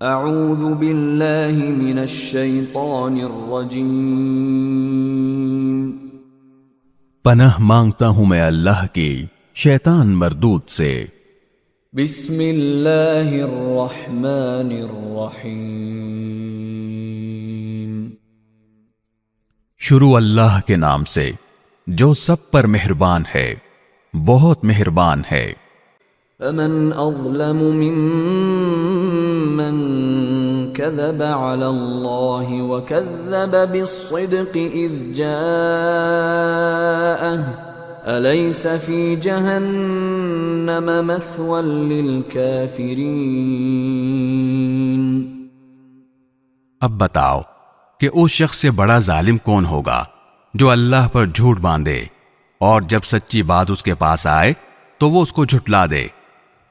اعوذ باللہ من الشیطان الرجیم، پناہ مانگتا ہوں میں اللہ کی شیطان مردود سے۔ بسم اللہ الرحمن الرحیم، شروع اللہ کے نام سے جو سب پر مہربان ہے، بہت مہربان ہے۔ فمن اظلم ممن كذب على الله وكذب بالصدق اذ جاءه اليس في جهنم مثوى للكافرين۔ اب بتاؤ کہ اس شخص سے بڑا ظالم کون ہوگا جو اللہ پر جھوٹ باندھے اور جب سچی بات اس کے پاس آئے تو وہ اس کو جھٹلا دے۔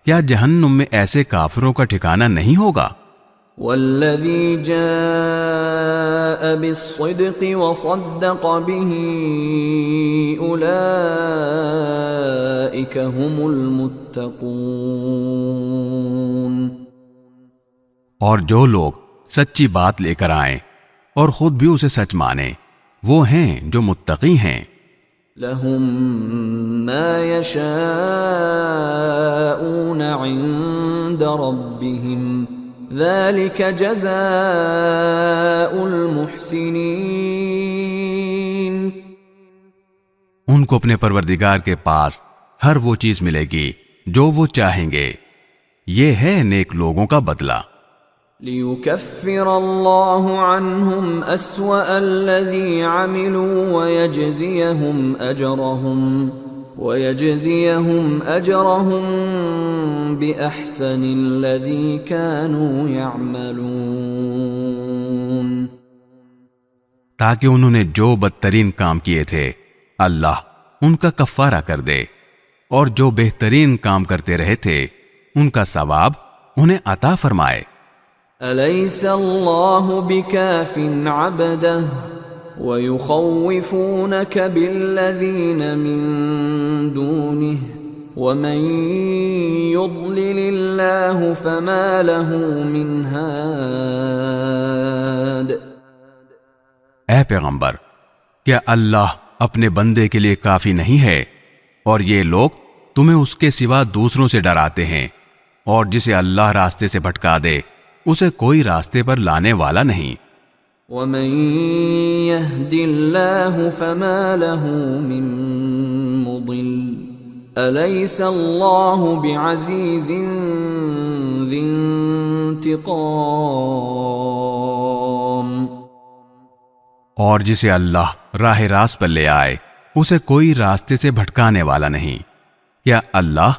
کیا جہنم میں ایسے کافروں کا ٹھکانہ نہیں ہوگا؟ والذی جاء بالصدق وصدق به اولئک هم المتقون۔ اور جو لوگ سچی بات لے کر آئیں اور خود بھی اسے سچ مانیں، وہ ہیں جو متقی ہیں۔ لهم ما يشاءون عند ربهم ذلك جزاء المحسنين۔ ان کو اپنے پروردگار کے پاس ہر وہ چیز ملے گی جو وہ چاہیں گے، یہ ہے نیک لوگوں کا بدلہ۔ لِيُكَفِّرَ اللَّهُ عَنْهُمْ أَسْوَأَ الَّذِي عَمِلُوا وَيَجْزِيَهُمْ أَجْرَهُمْ بِأَحْسَنِ الَّذِي كَانُوا يَعْمَلُونَ، تاکہ انہوں نے جو بدترین کام کیے تھے اللہ ان کا کفارہ کر دے، اور جو بہترین کام کرتے رہے تھے ان کا ثواب انہیں عطا فرمائے۔ أَلَيْسَ اللَّهُ بِكَافٍ عَبْدَهُ وَيُخَوِّفُونَكَ بِالَّذِينَ مِن دُونِهِ وَمَن يُضْلِلِ اللَّهُ فَمَا لَهُ مِنْ هَادٍ۔ اے پیغمبر، کیا اللہ اپنے بندے کے لیے کافی نہیں ہے؟ اور یہ لوگ تمہیں اس کے سوا دوسروں سے ڈراتے ہیں، اور جسے اللہ راستے سے بھٹکا دے اسے کوئی راستے پر لانے والا نہیں۔ وَمَن يَهْدِ اللَّهُ فَمَا لَهُ مِن مُضِلٍّ أَلَيْسَ اللَّهُ بِعَزِيزٍ ذِي انتِقَامٍ۔ اور جسے اللہ راہ راست پر لے آئے اسے کوئی راستے سے بھٹکانے والا نہیں۔ کیا اللہ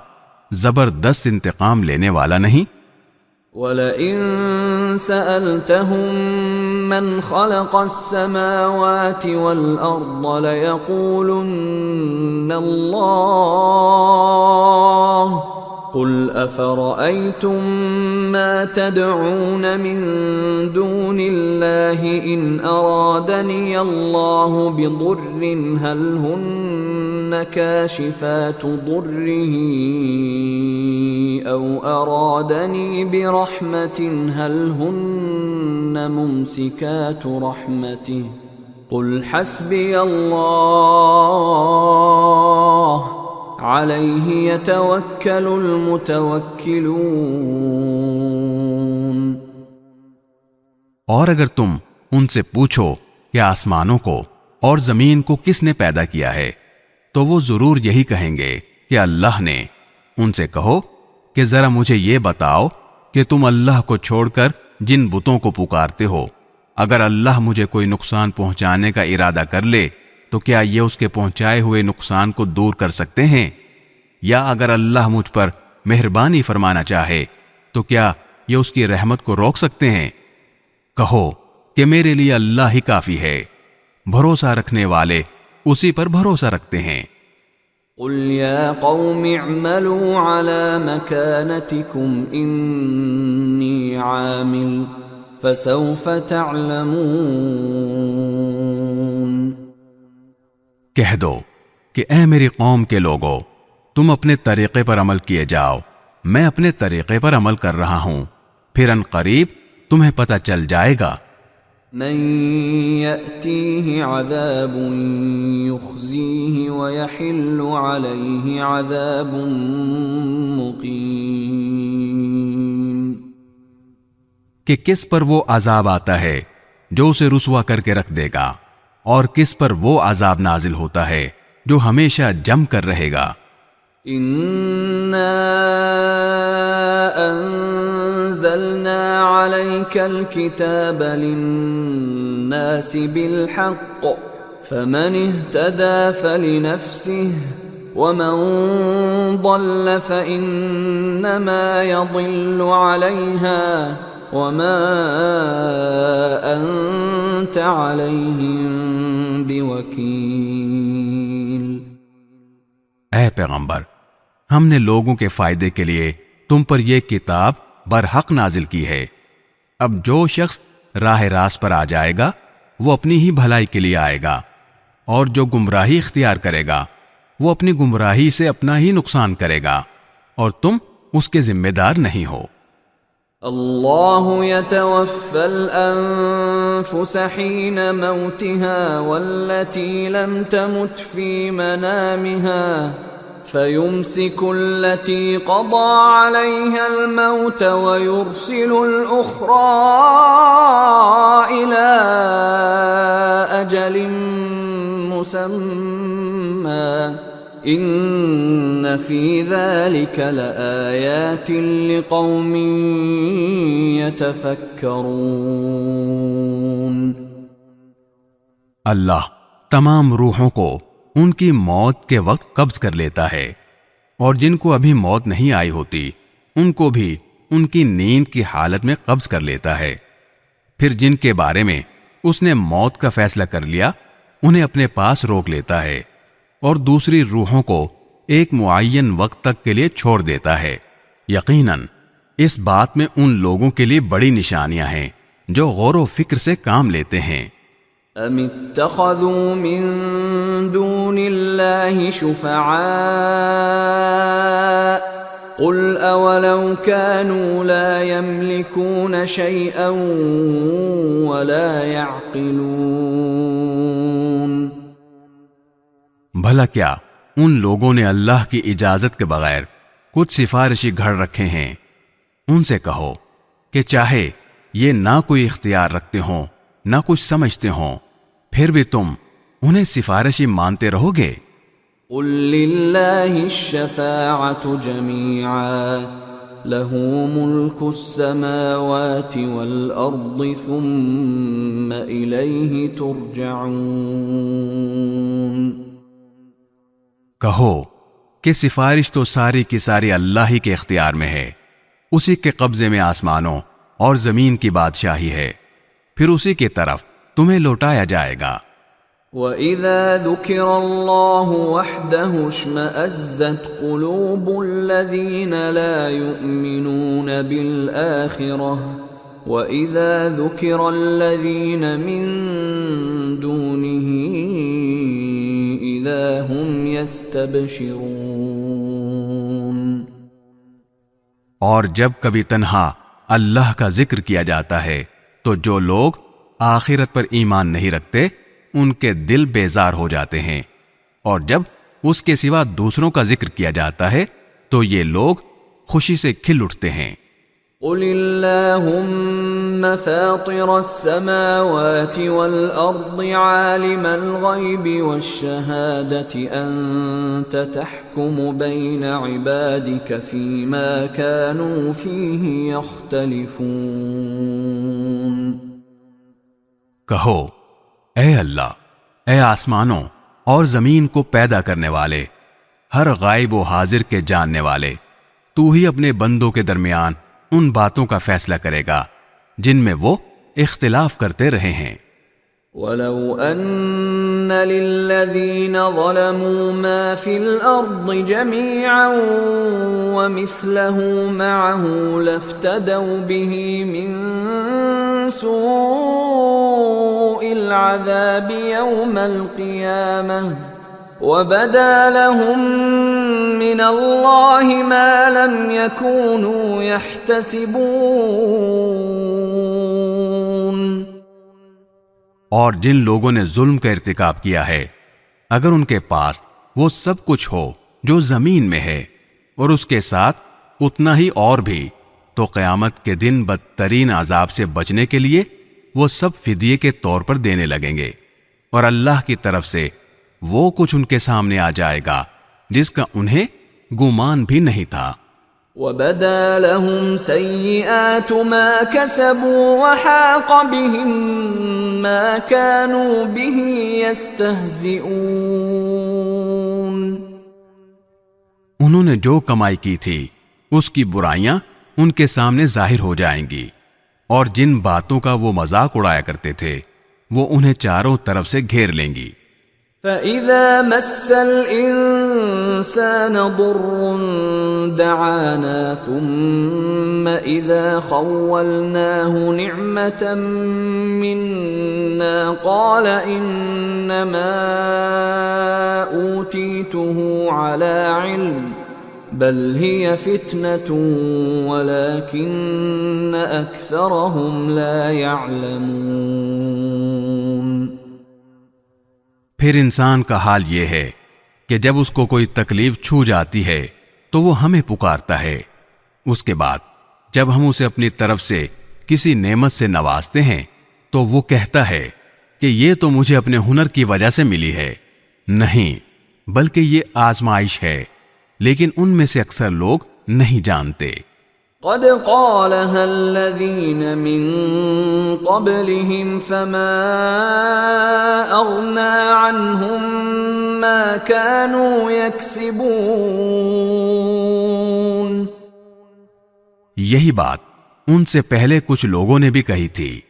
زبردست انتقام لینے والا نہیں؟ وَلَئِن سَأَلْتَهُم مَّنْ خَلَقَ السَّمَاوَاتِ وَالْأَرْضَ لَيَقُولُنَّ اللَّهُ قُلْ أَفَرَأَيْتُم مَّا تَدْعُونَ مِن دُونِ اللَّهِ إِنْ أَرَادَنِيَ اللَّهُ بِضُرٍّ هَلْ هُنَّ كَاشِفَاتُ ضُرِّهِ أَوْ أَرَادَنِي بِرَحْمَةٍ هَلْ هُنَّ مُمْسِكَاتُ رَحْمَتِهِ قُلْ حَسْبِيَ اللَّهُ عَلَيْهِ يَتَوَكَّلُ الْمُتَوَكِّلُونَ۔ اور اگر تم ان سے پوچھو کہ آسمانوں کو اور زمین کو کس نے پیدا کیا ہے تو وہ ضرور یہی کہیں گے کہ اللہ نے۔ ان سے کہو کہ ذرا مجھے یہ بتاؤ کہ تم اللہ کو چھوڑ کر جن بتوں کو پکارتے ہو، اگر اللہ مجھے کوئی نقصان پہنچانے کا ارادہ کر لے تو کیا یہ اس کے پہنچائے ہوئے نقصان کو دور کر سکتے ہیں؟ یا اگر اللہ مجھ پر مہربانی فرمانا چاہے تو کیا یہ اس کی رحمت کو روک سکتے ہیں؟ کہو کہ میرے لیے اللہ ہی کافی ہے، بھروسہ رکھنے والے اسی پر بھروسہ رکھتے ہیں۔ قُلْ يَا قَوْمِ اعْمَلُوا عَلَى مَكَانَتِكُمْ إِنِّي عَامِلٌ فَسَوْفَ تَعْلَمُونَ۔ کہہ دو کہ اے میری قوم کے لوگو، تم اپنے طریقے پر عمل کیے جاؤ، میں اپنے طریقے پر عمل کر رہا ہوں، پھر ان قریب تمہیں پتہ چل جائے گا من يأتيه عذاب يخزيه ويحل عليه عذاب مقيم کہ کس پر وہ عذاب آتا ہے جو اسے رسوا کر کے رکھ دے گا، اور کس پر وہ عذاب نازل ہوتا ہے جو ہمیشہ جم کر رہے گا۔ إنا أنزلنا عليك الكتاب للناس بالحق فمن اهتدى فلنفسه ومن ضل فإنما يضل عليها وما أنت عليهم بوكيل۔ اے پیغمبر، ہم نے لوگوں کے فائدے کے لیے تم پر یہ کتاب برحق نازل کی ہے۔ اب جو شخص راہ راست پر آ جائے گا وہ اپنی ہی بھلائی کے لیے آئے گا، اور جو گمراہی اختیار کرے گا وہ اپنی گمراہی سے اپنا ہی نقصان کرے گا، اور تم اس کے ذمہ دار نہیں ہو۔ اللہ يتوفى الأنفس حين موتها والتي لم تمت في منامها فيمسك التي قضى عليها الموت ويرسل الأخرى إلى أجل مسمى ان فی ذلک لآیات لقوم یتفکرون۔ اللہ تمام روحوں کو ان کی موت کے وقت قبض کر لیتا ہے، اور جن کو ابھی موت نہیں آئی ہوتی ان کو بھی ان کی نیند کی حالت میں قبض کر لیتا ہے، پھر جن کے بارے میں اس نے موت کا فیصلہ کر لیا انہیں اپنے پاس روک لیتا ہے، اور دوسری روحوں کو ایک معین وقت تک کے لیے چھوڑ دیتا ہے۔ یقیناً اس بات میں ان لوگوں کے لیے بڑی نشانیاں ہیں جو غور و فکر سے کام لیتے ہیں۔ ام اتخذوا من دون اللہ شفعاء قل اولو كانوا لا يملكون شيئا ولا يعقلون۔ بھلا کیا ان لوگوں نے اللہ کی اجازت کے بغیر کچھ سفارشی گھڑ رکھے ہیں؟ ان سے کہو کہ چاہے یہ نہ کوئی اختیار رکھتے ہوں نہ کچھ سمجھتے ہوں، پھر بھی تم انہیں سفارشی مانتے رہو گے؟ قل للہ الشفاعة جميعا له ملك السماوات والأرض ثم إليه ترجعون۔ کہو کہ سفارش تو ساری کی ساری اللہ ہی کے اختیار میں ہے، اسی کے قبضے میں آسمانوں اور زمین کی بادشاہی ہے، پھر اسی کی طرف تمہیں لوٹایا جائے گا۔ وَإِذَا ذُكِرَ اللَّهُ وَحْدَهُ اشْمَأَزَّتْ قُلُوبُ الَّذِينَ لَا يُؤْمِنُونَ بِالْآخِرَةِ وَإِذَا ذُكِرَ الَّذِينَ مِن دُونِهِ إِذَا هُمْ يَسْتَبْشِرُونَ۔ اور جب کبھی تنہا اللہ کا ذکر کیا جاتا ہے تو جو لوگ آخرت پر ایمان نہیں رکھتے ان کے دل بیزار ہو جاتے ہیں، اور جب اس کے سوا دوسروں کا ذکر کیا جاتا ہے تو یہ لوگ خوشی سے کھل اٹھتے ہیں۔ قل اللہم فاطر السماوات والأرض عالم الغیب والشہادة انت تحکم بین عبادک فیما كانوا فیہ یختلفون۔ کہو اے اللہ، اے آسمانوں اور زمین کو پیدا کرنے والے، ہر غائب و حاضر کے جاننے والے، تو ہی اپنے بندوں کے درمیان ان باتوں کا فیصلہ کرے گا جن میں وہ اختلاف کرتے رہے ہیں۔ وَلَوْ أَنَّ لِلَّذِينَ ظَلَمُوا مَا فِي الْأَرْضِ جَمِيعًا وَمِثْلَهُ مَعَهُ لَافْتَدَوْا بِهِ مِنْ سُوءِ الْعَذَابِ يَوْمَ الْقِيَامَةِ وَبَدَا لَهُم مِّنَ اللَّهِ مَا لَمْ يَكُونُوا يَحْتَسِبُونَ۔ اور جن لوگوں نے ظلم کا ارتکاب کیا ہے اگر ان کے پاس وہ سب کچھ ہو جو زمین میں ہے اور اس کے ساتھ اتنا ہی اور بھی تو قیامت کے دن بدترین عذاب سے بچنے کے لیے وہ سب فدیے کے طور پر دینے لگیں گے اور اللہ کی طرف سے وہ کچھ ان کے سامنے آ جائے گا جس کا انہیں گمان بھی نہیں تھا۔ وَبَدَا لَهُمْ سَيِّئَاتُ مَا كَسَبُوا وَحَاقَ بِهِمْ مَا كَانُوا بِهِ يَسْتَهْزِئُونَ۔ انہوں نے جو کمائی کی تھی اس کی برائیاں ان کے سامنے ظاہر ہو جائیں گی، اور جن باتوں کا وہ مذاق اڑایا کرتے تھے وہ انہیں چاروں طرف سے گھیر لیں گی۔ فَإِذَا مَسَّ الْإِنسَانَ ضُرٌّ دَعَانَا ثُمَّ إِذَا خَوَّلْنَاهُ نِعْمَةً مِنَّا قَالَ إِنَّمَا أُوتِيتُهُ عَلَى عِلْمٍ بَلْ هِيَ فِتْنَةٌ وَلَكِنَّ أَكْثَرَهُمْ لَا يَعْلَمُونَ۔ پھر انسان کا حال یہ ہے کہ جب اس کو کوئی تکلیف چھو جاتی ہے تو وہ ہمیں پکارتا ہے، اس کے بعد جب ہم اسے اپنی طرف سے کسی نعمت سے نوازتے ہیں تو وہ کہتا ہے کہ یہ تو مجھے اپنے ہنر کی وجہ سے ملی ہے۔ نہیں، بلکہ یہ آزمائش ہے، لیکن ان میں سے اکثر لوگ نہیں جانتے۔ قد قالها الذين من قبلهم فما أغنى عنهم ما كانوا يكسبون۔ یہی بات ان سے پہلے کچھ لوگوں نے بھی کہی تھی،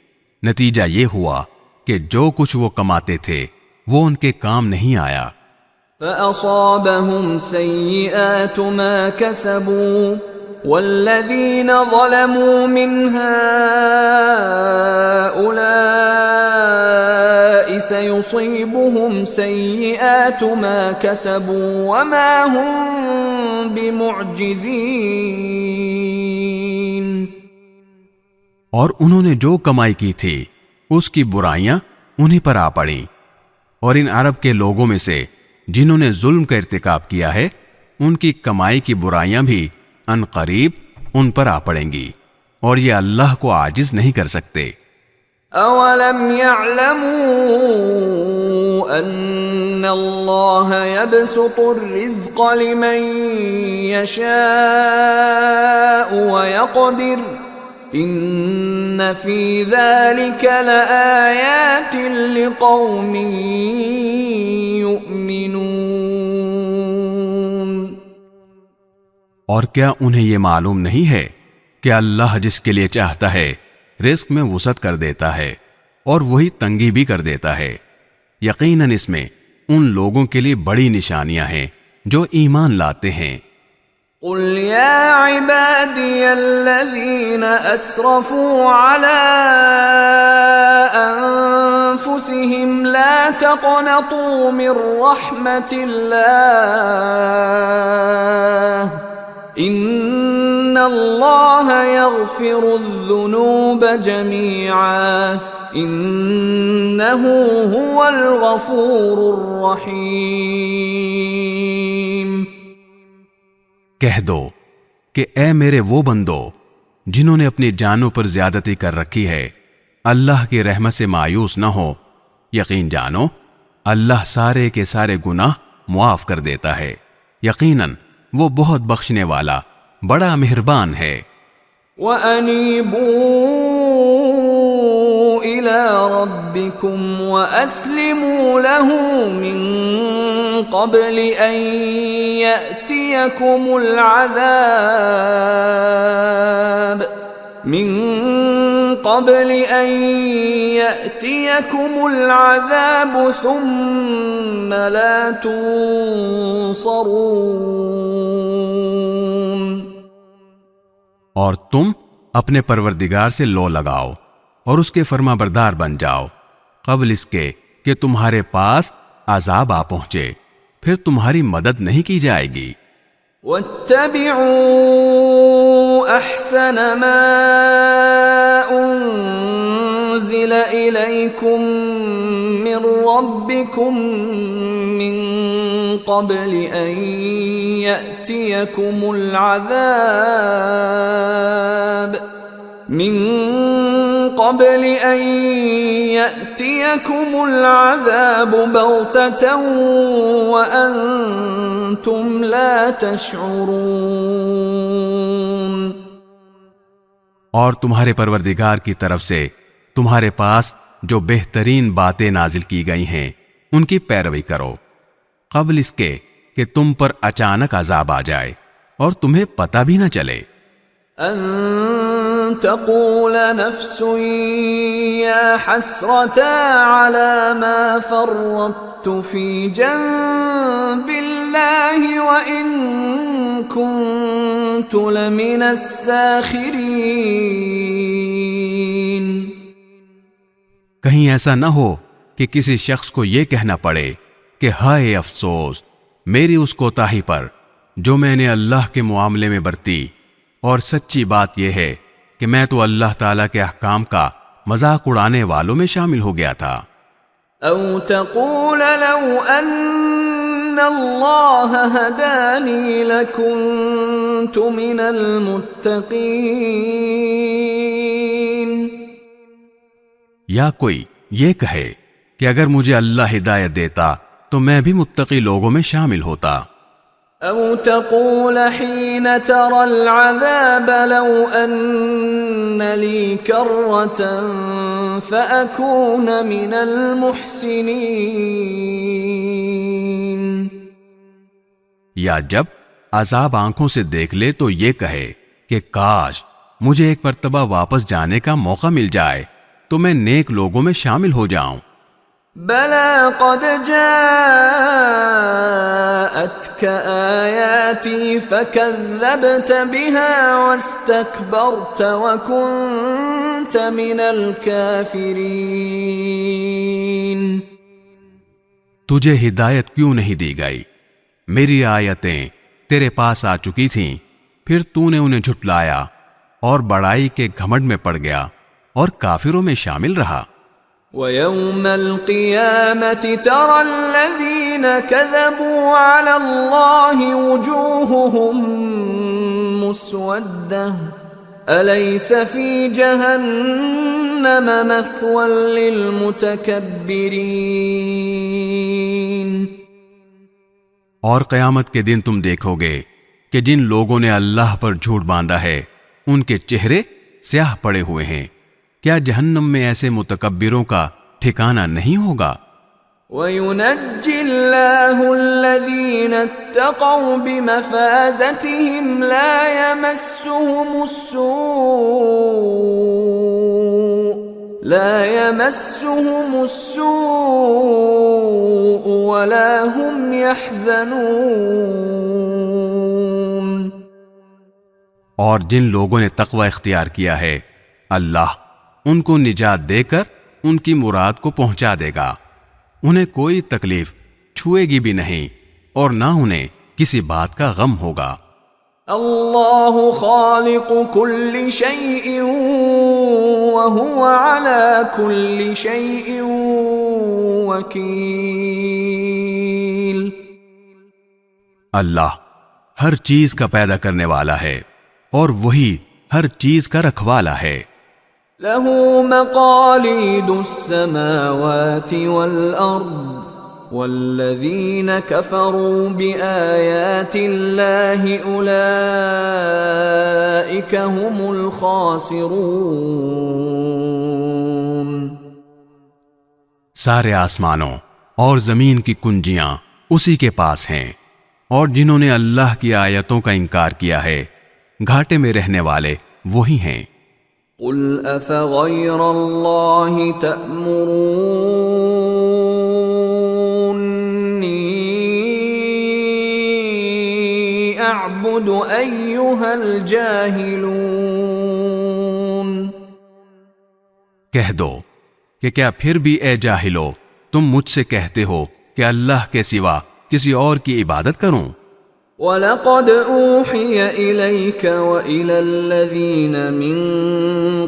نتیجہ یہ ہوا کہ جو کچھ وہ کماتے تھے وہ ان کے کام نہیں آیا۔ فأصابهم سيئات ما كسبوا والذين ظلموا من هؤلاء سيصيبهم سيئات ما كسبوا وما هم بمعجزين۔ اور انہوں نے جو کمائی کی تھی اس کی برائیاں انہیں پر آ پڑیں، اور ان عرب کے لوگوں میں سے جنہوں نے ظلم کا ارتکاب کیا ہے ان کی کمائی کی برائیاں بھی ان قریب ان پر آ پڑیں گی، اور یہ اللہ کو عاجز نہیں کر سکتے۔ اولم يعلموا ان اللہ يبسط الرزق لمن يشاء ويقدر ان فی ذلک لآیات لقوم یؤمنون۔ اور کیا انہیں یہ معلوم نہیں ہے کہ اللہ جس کے لیے چاہتا ہے رزق میں وسعت کر دیتا ہے اور وہی تنگی بھی کر دیتا ہے؟ یقیناً اس میں ان لوگوں کے لیے بڑی نشانیاں ہیں جو ایمان لاتے ہیں۔ قل یا عبادی الذین اسرفوا علی انفسهم لا تقنطوا من رحمت اللہ ان اللہ یغفر الذنوب جمیعا انہ هو الغفور الرحیم۔ کہہ دو کہ اے میرے وہ بندو جنہوں نے اپنی جانوں پر زیادتی کر رکھی ہے، اللہ کی رحمت سے مایوس نہ ہو، یقین جانو اللہ سارے کے سارے گناہ معاف کر دیتا ہے، یقیناً وہ بہت بخشنے والا بڑا مہربان ہے۔ وَأَنِيبُوا إِلَىٰ رَبِّكُمْ وَأَسْلِمُوا لَهُ مِن قَبْلِ أَن يَأْتِيَكُمُ الْعَذَابُ ثُمَّ لَا تُنصَرُونَ۔ اور تم اپنے پروردگار سے لو لگاؤ اور اس کے فرما بردار بن جاؤ قبل اس کے کہ تمہارے پاس عذاب آ پہنچے، پھر تمہاری مدد نہیں کی جائے گی۔ وَاتَّبِعُوا أَحْسَنَ مَا أُنزِلَ أنزل إليكم من ربكم من قبل أن يأتيكم العذاب بغتة وأنتم لا تشعرون۔ اور تمہارے پروردگار کی طرف سے تمہارے پاس جو بہترین باتیں نازل کی گئی ہیں ان کی پیروی کرو قبل اس کے کہ تم پر اچانک عذاب آ جائے اور تمہیں پتہ بھی نہ چلے۔ ان تقول نفس یا حسرتا علی ما فرطت فی جنب اللہ وان كنت لمن الساخرین۔ کہیں ایسا نہ ہو کہ کسی شخص کو یہ کہنا پڑے کہ ہائے افسوس میری اس کوتاہی پر جو میں نے اللہ کے معاملے میں برتی، اور سچی بات یہ ہے کہ میں تو اللہ تعالیٰ کے احکام کا مذاق اڑانے والوں میں شامل ہو گیا تھا۔ او تقول لو ان اللہ ہدانی لکنت من المتقین۔ یا کوئی یہ کہے کہ اگر مجھے اللہ ہدایت دیتا تو میں بھی متقی لوگوں میں شامل ہوتا۔ او تقول حين ترى العذاب لو ان لي كرة فأكون من المحسنين۔ یا جب عذاب آنکھوں سے دیکھ لے تو یہ کہے کہ کاش مجھے ایک مرتبہ واپس جانے کا موقع مل جائے تو میں نیک لوگوں میں شامل ہو جاؤں۔ بلى قد جاءتك آياتي فكذبت بها واستكبرت وكنت من الكافرين۔ تجھے ہدایت کیوں نہیں دی گئی؟ میری آیتیں تیرے پاس آ چکی تھیں، پھر تو نے انہیں جھٹلایا اور بڑائی کے گھمنڈ میں پڑ گیا اور کافروں میں شامل رہا۔ وَيَوْمَ الْقِيَامَةِ تَرَى الَّذِينَ كَذَبُوا عَلَى اللَّهِ وُجُوهُهُمْ مُسْوَدَّةٌ أَلَيْسَ فِي جَهَنَّمَ مَثْوًى لِّلْمُتَكَبِّرِينَ۔ اور قیامت کے دن تم دیکھو گے کہ جن لوگوں نے اللہ پر جھوٹ باندھا ہے ان کے چہرے سیاہ پڑے ہوئے ہیں۔ کیا جہنم میں ایسے متکبروں کا ٹھکانہ نہیں ہوگا؟ وَيُنَجِّي اللَّهُ الَّذِينَ اتَّقَوْا بِمَفَازَتِهِمْ لَا يَمَسُّهُمُ السُّوءُ وَلَا هُمْ يَحْزَنُونَ۔ اور جن لوگوں نے تقوی اختیار کیا ہے اللہ ان کو نجات دے کر ان کی مراد کو پہنچا دے گا، انہیں کوئی تکلیف چھوئے گی بھی نہیں اور نہ انہیں کسی بات کا غم ہوگا۔ اللہ خالق کل شیء وہو علی کل شیء وکیل۔ اللہ ہر چیز کا پیدا کرنے والا ہے اور وہی ہر چیز کا رکھوالا ہے۔ لہ مقالید السماوات والارض والذین کفروا بآیات اللہ اولئک هم الخاسرون۔ سارے آسمانوں اور زمین کی کنجیاں اسی کے پاس ہیں، اور جنہوں نے اللہ کی آیتوں کا انکار کیا ہے گھاٹے میں رہنے والے وہی ہیں۔ قل افغیر اللہ تأمرونی اعبد ایہا الجاہلون۔ کہہ دو کہ کیا پھر بھی اے جاہلو تم مجھ سے کہتے ہو کہ اللہ کے سوا کسی اور کی عبادت کروں؟ وَلَقَدْ أُوحِيَ إِلَيْكَ وَإِلَى الَّذِينَ مِن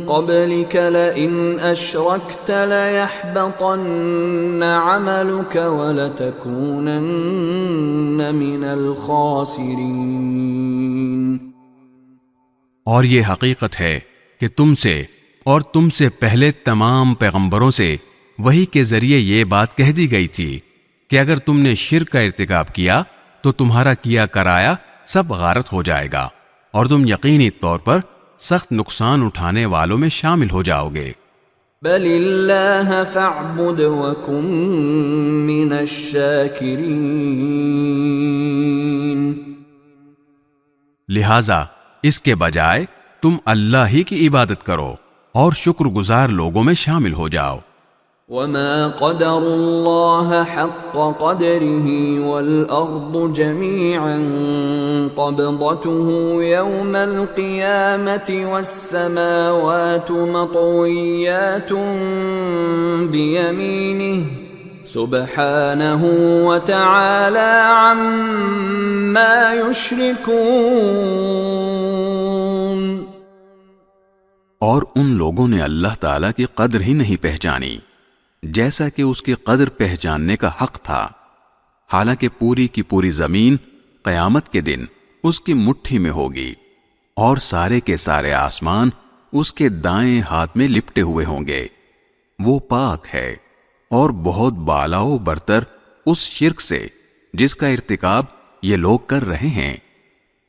قَبْلِكَ لَئِنْ أَشْرَكْتَ لَيَحْبَطَنَّ عَمَلُكَ وَلَتَكُونَنَّ مِنَ الْخَاسِرِينَ۔ اور یہ حقیقت ہے کہ تم سے اور تم سے پہلے تمام پیغمبروں سے وحی کے ذریعے یہ بات کہہ دی گئی تھی کہ اگر تم نے شرک کا ارتکاب کیا تو تمہارا کیا کرایا سب غارت ہو جائے گا اور تم یقینی طور پر سخت نقصان اٹھانے والوں میں شامل ہو جاؤ گے۔ بل اللہ فاعبد وکن من الشاکرین، لہذا اس کے بجائے تم اللہ ہی کی عبادت کرو اور شکر گزار لوگوں میں شامل ہو جاؤ۔ وما قدر اللہ حق قدره والارض جميعا قبضته يوم القيامة والسماوات مطويات بيمينه سبحانه وتعالى عما يشركون۔ اور ان لوگوں نے اللہ تعالیٰ کی قدر ہی نہیں پہچانی جیسا کہ اس کی قدر پہچاننے کا حق تھا، حالانکہ پوری کی پوری زمین قیامت کے دن اس کی مٹھی میں ہوگی اور سارے کے سارے آسمان اس کے دائیں ہاتھ میں لپٹے ہوئے ہوں گے۔ وہ پاک ہے اور بہت بالا و برتر اس شرک سے جس کا ارتکاب یہ لوگ کر رہے ہیں۔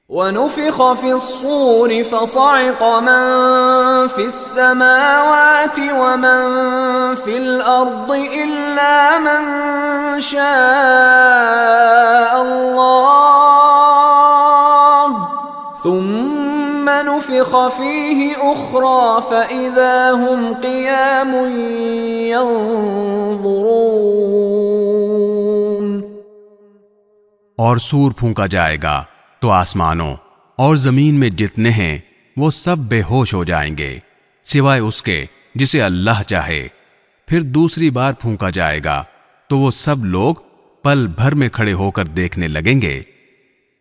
وَنُفِخَ فِي الصُّورِ فَصَعِقَ مَن فِي السَّمَاوَاتِ وَمَن فِي الْأَرْضِ إِلَّا مَن شَاءَ اللَّهُ ثُمَّ نُفِخَ فِيهِ أُخْرَى فَإِذَا هُمْ قِيَامٌ يَنظُرُونَ۔ اور سور پھونکا جائے گا تو آسمانوں اور زمین میں جتنے ہیں وہ سب بے ہوش ہو جائیں گے سوائے اس کے جسے اللہ چاہے، پھر دوسری بار پھونکا جائے گا تو وہ سب لوگ پل بھر میں کھڑے ہو کر دیکھنے لگیں گے۔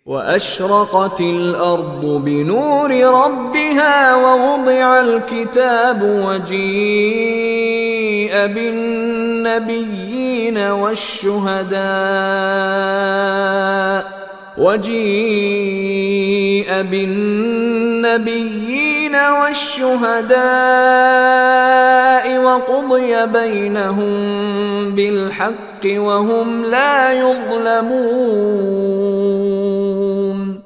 وَأَشْرَقَتِ الْأَرْضُ بِنُورِ رَبِّهَا وَوُضِعَ الْكِتَابُ وَجِيءَ بِالنَّبِيِّينَ والشهداء وقضي بينهم بالحق وهم لا يظلمون۔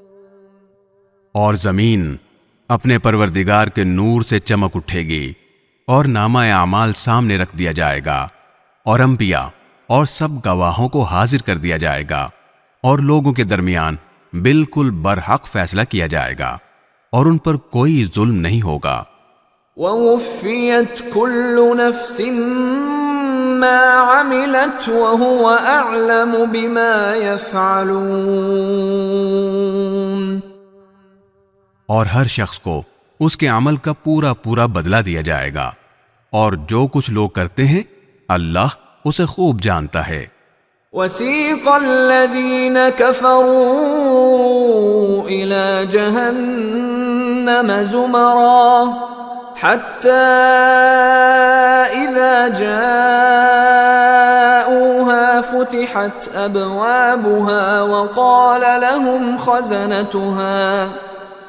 اور زمین اپنے پروردگار کے نور سے چمک اٹھے گی اور نامہ اعمال سامنے رکھ دیا جائے گا اور انبیاء اور سب گواہوں کو حاضر کر دیا جائے گا اور لوگوں کے درمیان بالکل برحق فیصلہ کیا جائے گا اور ان پر کوئی ظلم نہیں ہوگا۔ وَوُفِّيَتْ كُلُّ نَفْسٍ مَّا عَمِلَتْ وَهُوَ أَعْلَمُ بِمَا يَفْعَلُونَ۔ اور ہر شخص کو اس کے عمل کا پورا پورا بدلہ دیا جائے گا اور جو کچھ لوگ کرتے ہیں اللہ اسے خوب جانتا ہے۔ وَسِيقَ الَّذِينَ كَفَرُوا إِلَى جَهَنَّمَ زُمَرًا حَتَّى إِذَا جَاءُوهَا فُتِحَتْ أَبْوَابُهَا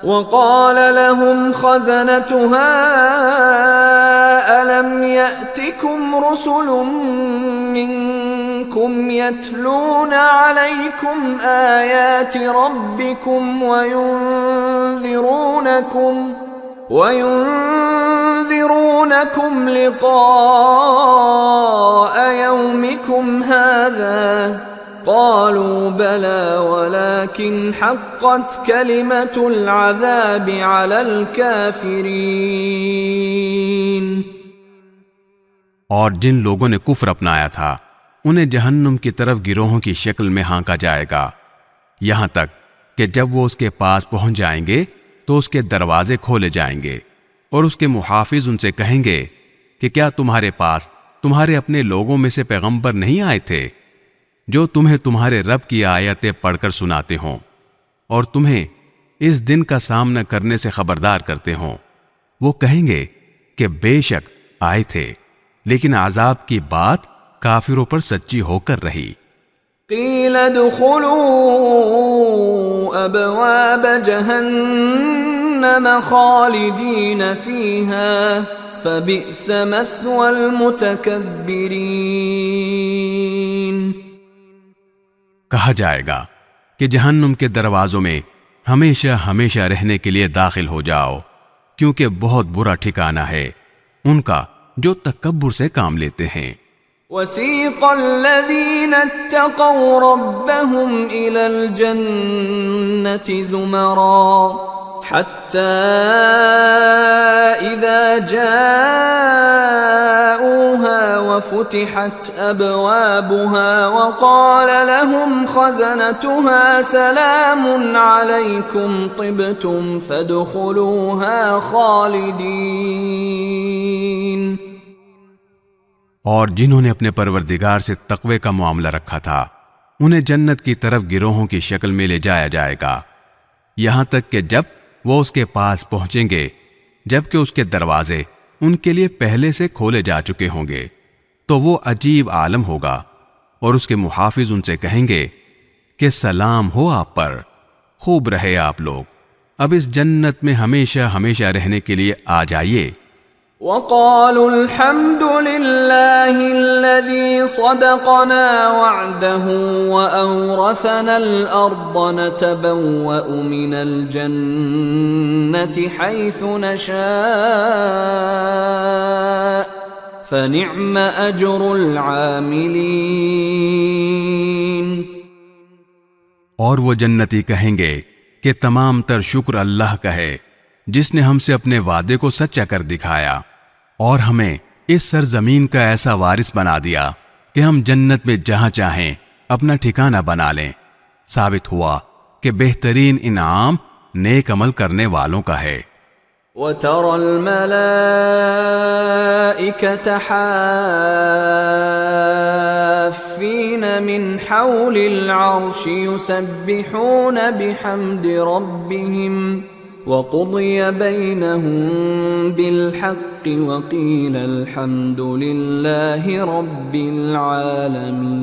وقال لهم خزنتها ألم يأتكم رسل منكم يتلون عليكم آيات ربكم وينذرونكم لقاء يومكم هذا قالوا بلى ولكن حقت كلمة العذاب على الكافرين۔ اور جن لوگوں نے کفر اپنایا تھا انہیں جہنم کی طرف گروہوں کی شکل میں ہانکا جائے گا یہاں تک کہ جب وہ اس کے پاس پہنچ جائیں گے تو اس کے دروازے کھولے جائیں گے اور اس کے محافظ ان سے کہیں گے کہ کیا تمہارے پاس تمہارے اپنے لوگوں میں سے پیغمبر نہیں آئے تھے جو تمہیں تمہارے رب کی آیتیں پڑھ کر سناتے ہوں؟ اور تمہیں اس دن کا سامنا کرنے سے خبردار کرتے ہوں، وہ کہیں گے کہ بے شک آئے تھے، لیکن عذاب کی بات کافروں پر سچی ہو کر رہی۔ قیل ادخلوا ابواب جہنم خالدین فیہا فبئس مثوى المتکبرین۔ کہا جائے گا کہ جہنم کے دروازوں میں ہمیشہ ہمیشہ رہنے کے لیے داخل ہو جاؤ، کیونکہ بہت برا ٹھکانہ ہے ان کا جو تکبر سے کام لیتے ہیں۔ وسیق الذین اتقوا ربهم الى الجنة زمرا حتى اذا جاءوها وفتحت ابوابها وقال لهم خزنتها سلام عليكم طبتم فادخلوها خالدین۔ اور جنہوں نے اپنے پروردگار سے تقوی کا معاملہ رکھا تھا انہیں جنت کی طرف گروہوں کی شکل میں لے جایا جائے گا، یہاں تک کہ جب وہ اس کے پاس پہنچیں گے جبکہ اس کے دروازے ان کے لیے پہلے سے کھولے جا چکے ہوں گے، تو وہ عجیب عالم ہوگا، اور اس کے محافظ ان سے کہیں گے کہ سلام ہو آپ پر، خوب رہے آپ لوگ، اب اس جنت میں ہمیشہ ہمیشہ رہنے کے لیے آ جائیے۔ وقالوا الحمد لله الذي صدقنا وعده وأورثنا الأرض نتبوأ من الجنة حيث نشاء فنعم أجر العاملين۔ اور وہ جنتی کہیں گے کہ تمام تر شکر اللہ کا ہے جس نے ہم سے اپنے وعدے کو سچا کر دکھایا اور ہمیں اس سرزمین کا ایسا وارث بنا دیا کہ ہم جنت میں جہاں چاہیں اپنا ٹھکانہ بنا لیں۔ ثابت ہوا کہ بہترین انعام نیک عمل کرنے والوں کا ہے۔ وَتَرَى الْمَلَائِكَةَ حَافِّينَ مِنْ حَوْلِ الْعَرْشِ يُسَبِّحُونَ بِحَمْدِ رَبِّهِمْ وَقُضِيَ بَيْنَهُم بِالْحَقِّ وَقِيلَ الْحَمْدُ لِلَّهِ رَبِّ الْعَالَمِينَ۔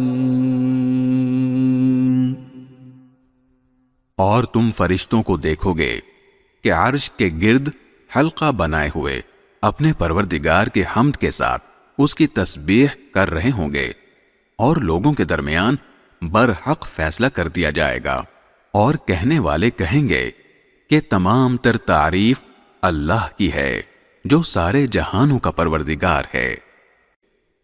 اور تم فرشتوں کو دیکھو گے کہ عرش کے گرد حلقہ بنائے ہوئے اپنے پروردگار کے حمد کے ساتھ اس کی تسبیح کر رہے ہوں گے، اور لوگوں کے درمیان برحق فیصلہ کر دیا جائے گا، اور کہنے والے کہیں گے کہ تمام تر تعریف اللہ کی ہے جو سارے جہانوں کا پروردگار ہے۔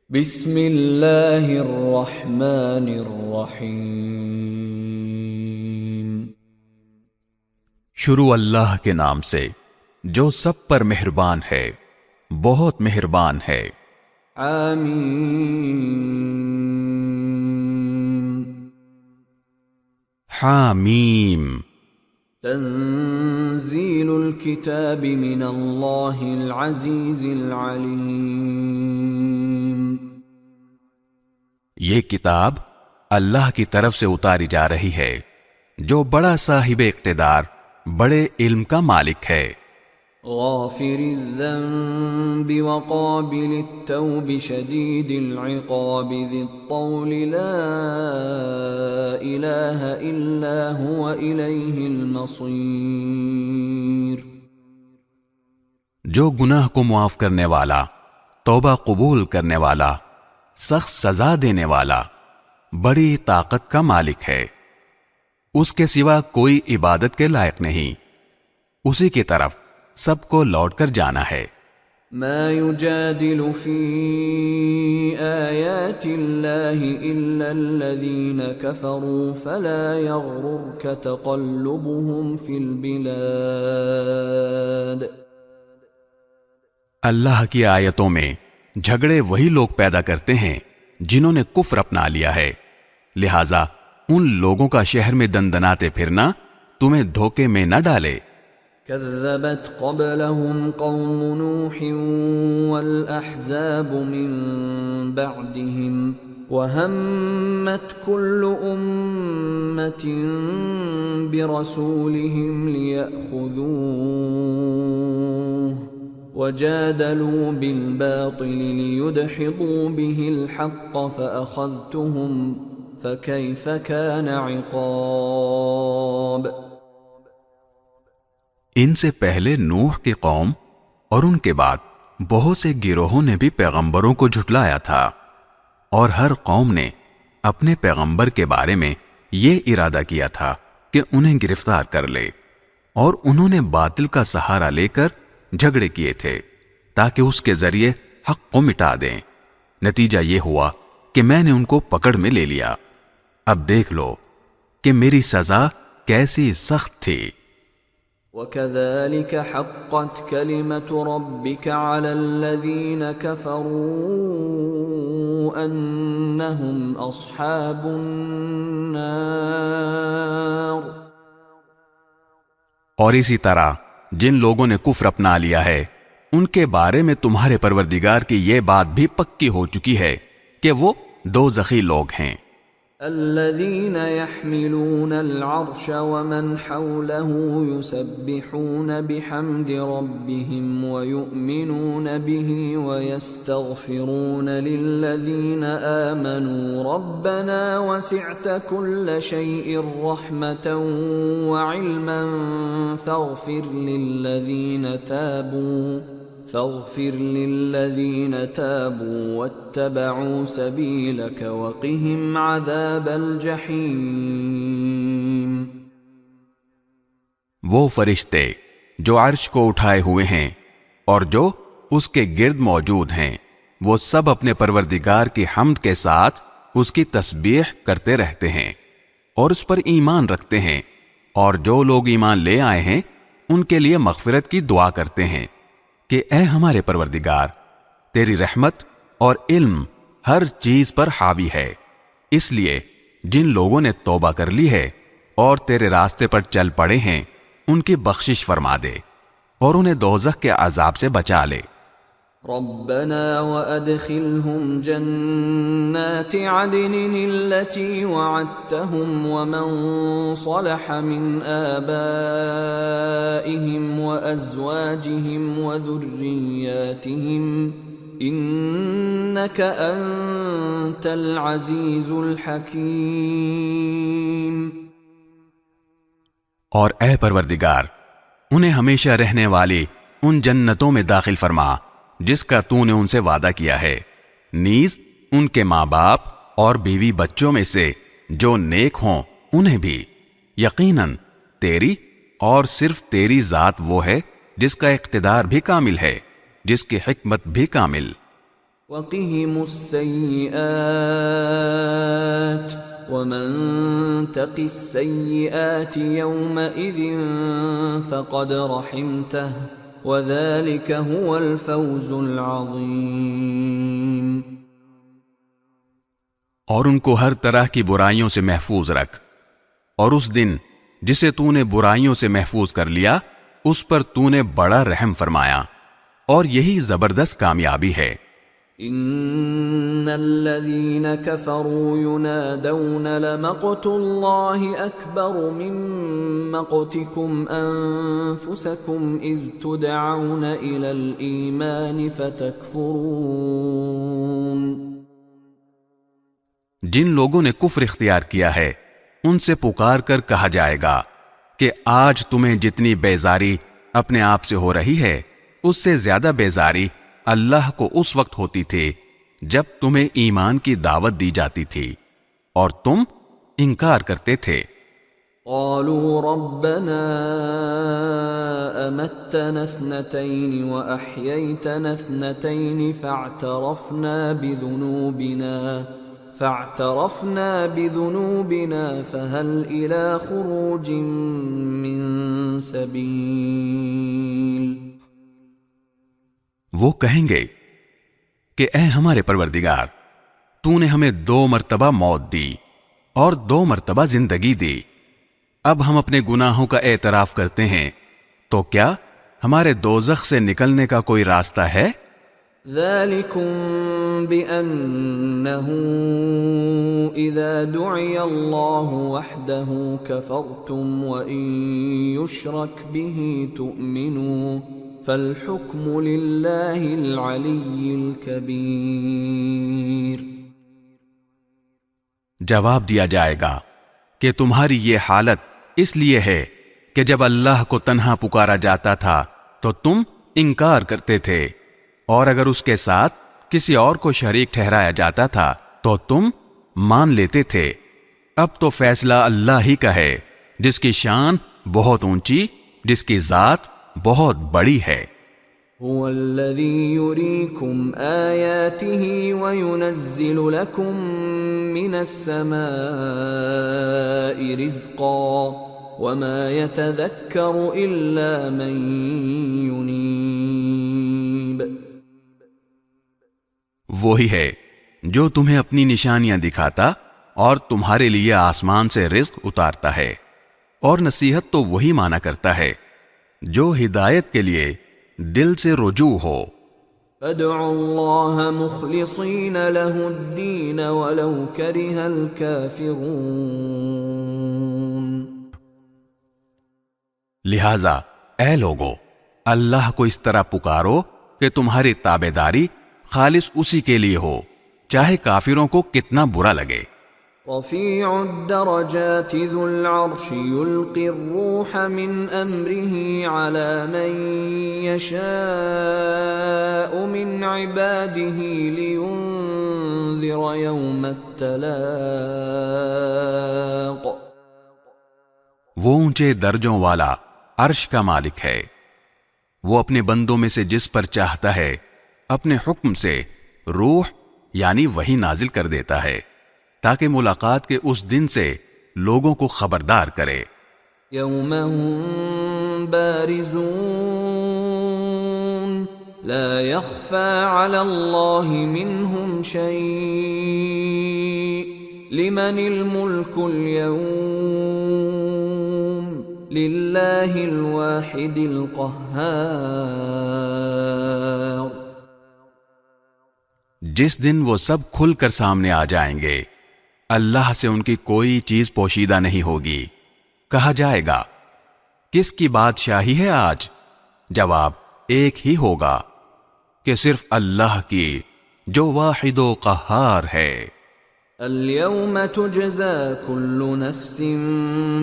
بسم اللہ الرحمن الرحیم۔ شروع اللہ کے نام سے جو سب پر مہربان ہے، بہت مہربان ہے۔ حامیم۔ حامیم۔ تنزیل الکتاب من اللہ العزیز العلیم۔ یہ کتاب اللہ کی طرف سے اتاری جا رہی ہے جو بڑا صاحب اقتدار، بڑے علم کا مالک ہے۔ غافر الذنب وقابل التوب شدید العقاب ذی الطول لا الہ الا هو الیہ المصیر۔ جو گناہ کو معاف کرنے والا، توبہ قبول کرنے والا، سخت سزا دینے والا، بڑی طاقت کا مالک ہے، اس کے سوا کوئی عبادت کے لائق نہیں، اسی کی طرف سب کو لوٹ کر جانا ہے۔ ما یجادل فی آیات اللہ الا الذین کفروا فلا یغررک تقلبهم فی البلاد۔ اللہ کی آیتوں میں جھگڑے وہی لوگ پیدا کرتے ہیں جنہوں نے کفر اپنا لیا ہے، لہذا ان لوگوں کا شہر میں دندناتے پھرنا تمہیں دھوکے میں نہ ڈالے۔ كذبت قبلهم قوم نوح والأحزاب من بعدهم وَهَمَّتْ كُلُّ أُمَّةٍ بِرَسُولِهِمْ لِيَأْخُذُوهُ وَجَادَلُوا بِالْبَاطِلِ لِيُدْحِضُوا بِهِ الْحَقَّ فَأَخَذْتُهُمْ فَكَيْفَ كَانَ عِقَابِ۔ ان سے پہلے نوح کی قوم اور ان کے بعد بہت سے گروہوں نے بھی پیغمبروں کو جھٹلایا تھا، اور ہر قوم نے اپنے پیغمبر کے بارے میں یہ ارادہ کیا تھا کہ انہیں گرفتار کر لے، اور انہوں نے باطل کا سہارا لے کر جھگڑے کیے تھے تاکہ اس کے ذریعے حق کو مٹا دیں۔ نتیجہ یہ ہوا کہ میں نے ان کو پکڑ میں لے لیا۔ اب دیکھ لو کہ میری سزا کیسی سخت تھی۔ وَكَذَلِكَ حَقَّتْ كَلِمَةُ رَبِّكَ عَلَى الَّذِينَ كَفَرُوا أَنَّهُمْ أَصْحَابُ النَّارِ۔ اور اسی طرح جن لوگوں نے کفر اپنا لیا ہے ان کے بارے میں تمہارے پروردگار کی یہ بات بھی پکی ہو چکی ہے کہ وہ دوزخی لوگ ہیں۔ الذين يحملون العرش ومن حوله يسبحون بحمد ربهم ويؤمنون به ويستغفرون للذين آمنوا ربنا وسعت كل شيء رحمة وعلما فاغفر للذين تابوا واتبعوا سبيلك وقهم عذاب الجحيم۔ وہ فرشتے جو عرش کو اٹھائے ہوئے ہیں اور جو اس کے گرد موجود ہیں، وہ سب اپنے پروردگار کی حمد کے ساتھ اس کی تسبیح کرتے رہتے ہیں اور اس پر ایمان رکھتے ہیں، اور جو لوگ ایمان لے آئے ہیں ان کے لیے مغفرت کی دعا کرتے ہیں کہ اے ہمارے پروردگار، تیری رحمت اور علم ہر چیز پر حاوی ہے، اس لیے جن لوگوں نے توبہ کر لی ہے اور تیرے راستے پر چل پڑے ہیں ان کی بخشش فرما دے اور انہیں دوزخ کے عذاب سے بچا لے۔ ربنا وادخلهم جنات عدن التي وعدتهم ومن صلح من آبائهم وأزواجهم وذرياتهم إنك أنت العزيز الحكيم۔ اور اے پروردگار، انہیں ہمیشہ رہنے والی ان جنتوں میں داخل فرما جس کا تو نے ان سے وعدہ کیا ہے، نیز ان کے ماں باپ اور بیوی بچوں میں سے جو نیک ہوں انہیں بھی۔ یقیناً تیری اور صرف تیری ذات وہ ہے جس کا اقتدار بھی کامل ہے، جس کی حکمت بھی کامل۔ وَقِهِمُ السَّيِّئَاتِ وَمَن تَقِ السَّيِّئَاتِ يَوْمَئِذٍ فَقَدْ رَحِمْتَهُ وَذَلِكَ هُوَ الْفَوْزُ الْعَظِيمُ۔ اور ان کو ہر طرح کی برائیوں سے محفوظ رکھ، اور اس دن جسے تو نے برائیوں سے محفوظ کر لیا اس پر تو نے بڑا رحم فرمایا، اور یہی زبردست کامیابی ہے۔ ان الذين كفروا ينادون لمقت الله اكبر من مقتكم انفسكم اذ تدعون الى الايمان فتكفرون۔ جن لوگوں نے کفر اختیار کیا ہے ان سے پکار کر کہا جائے گا کہ آج تمہیں جتنی بیزاری اپنے آپ سے ہو رہی ہے اس سے زیادہ بیزاری اللہ کو اس وقت ہوتی تھی جب تمہیں ایمان کی دعوت دی جاتی تھی اور تم انکار کرتے تھے۔ قالوا ربنا امتنا اثنتين واحييتنا اثنتين فاعترفنا بذنوبنا فهل الى خروج من سبيل۔ وہ کہیں گے کہ اے ہمارے پروردگار، تو نے ہمیں 2 مرتبہ موت دی اور 2 مرتبہ زندگی دی، اب ہم اپنے گناہوں کا اعتراف کرتے ہیں، تو کیا ہمارے دوزخ سے نکلنے کا کوئی راستہ ہے؟ ذلكم بأنه إذا دعي الله وحده كفرتم وإن يشرك به تؤمنوا فالحكم لله العلي الكبير۔ جواب دیا جائے گا کہ تمہاری یہ حالت اس لیے ہے کہ جب اللہ کو تنہا پکارا جاتا تھا تو تم انکار کرتے تھے، اور اگر اس کے ساتھ کسی اور کو شریک ٹھہرایا جاتا تھا تو تم مان لیتے تھے۔ اب تو فیصلہ اللہ ہی کا ہے، جس کی شان بہت اونچی، جس کی ذات بہت بڑی ہے۔ هو الذي يريكم آياته وينزل لكم من السماء رزقا وما يتذكر إلا من ينيب۔ وہی ہے جو تمہیں اپنی نشانیاں دکھاتا اور تمہارے لیے آسمان سے رزق اتارتا ہے، اور نصیحت تو وہی مانا کرتا ہے جو ہدایت کے لیے دل سے رجوع ہو۔ فادعوا الله مخلصين له الدين ولو كره الكافرون۔ لہذا اے لوگو، اللہ کو اس طرح پکارو کہ تمہاری تابعداری خالص اسی کے لیے ہو، چاہے کافروں کو کتنا برا لگے۔ رفيع الدرجات ذو العرش يلقي الروح من أمره على من يشاء من عباده لينذر يوم التلاق۔ وہ اونچے درجوں والا عرش کا مالک ہے، وہ اپنے بندوں میں سے جس پر چاہتا ہے اپنے حکم سے روح یعنی وحی نازل کر دیتا ہے تاکہ ملاقات کے اس دن سے لوگوں کو خبردار کرے۔ یوم هم بارزون لا يخفى على الله منهم شيء لمن الملك اليوم لله الواحد القهار۔ جس دن وہ سب کھل کر سامنے آ جائیں گے، اللہ سے ان کی کوئی چیز پوشیدہ نہیں ہوگی۔ کہا جائے گا کس کی بادشاہی ہے آج؟ جواب ایک ہی ہوگا کہ صرف اللہ کی، جو واحد و قہار ہے۔ اليوم تجزى كل نفس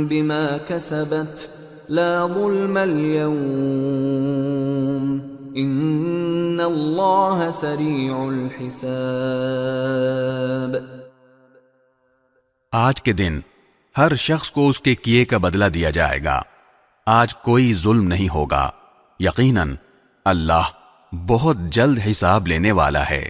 بما كسبت لا ظلم اليوم ان اللہ سریع الحساب۔ آج کے دن ہر شخص کو اس کے کیے کا بدلہ دیا جائے گا، آج کوئی ظلم نہیں ہوگا، یقیناً اللہ بہت جلد حساب لینے والا ہے۔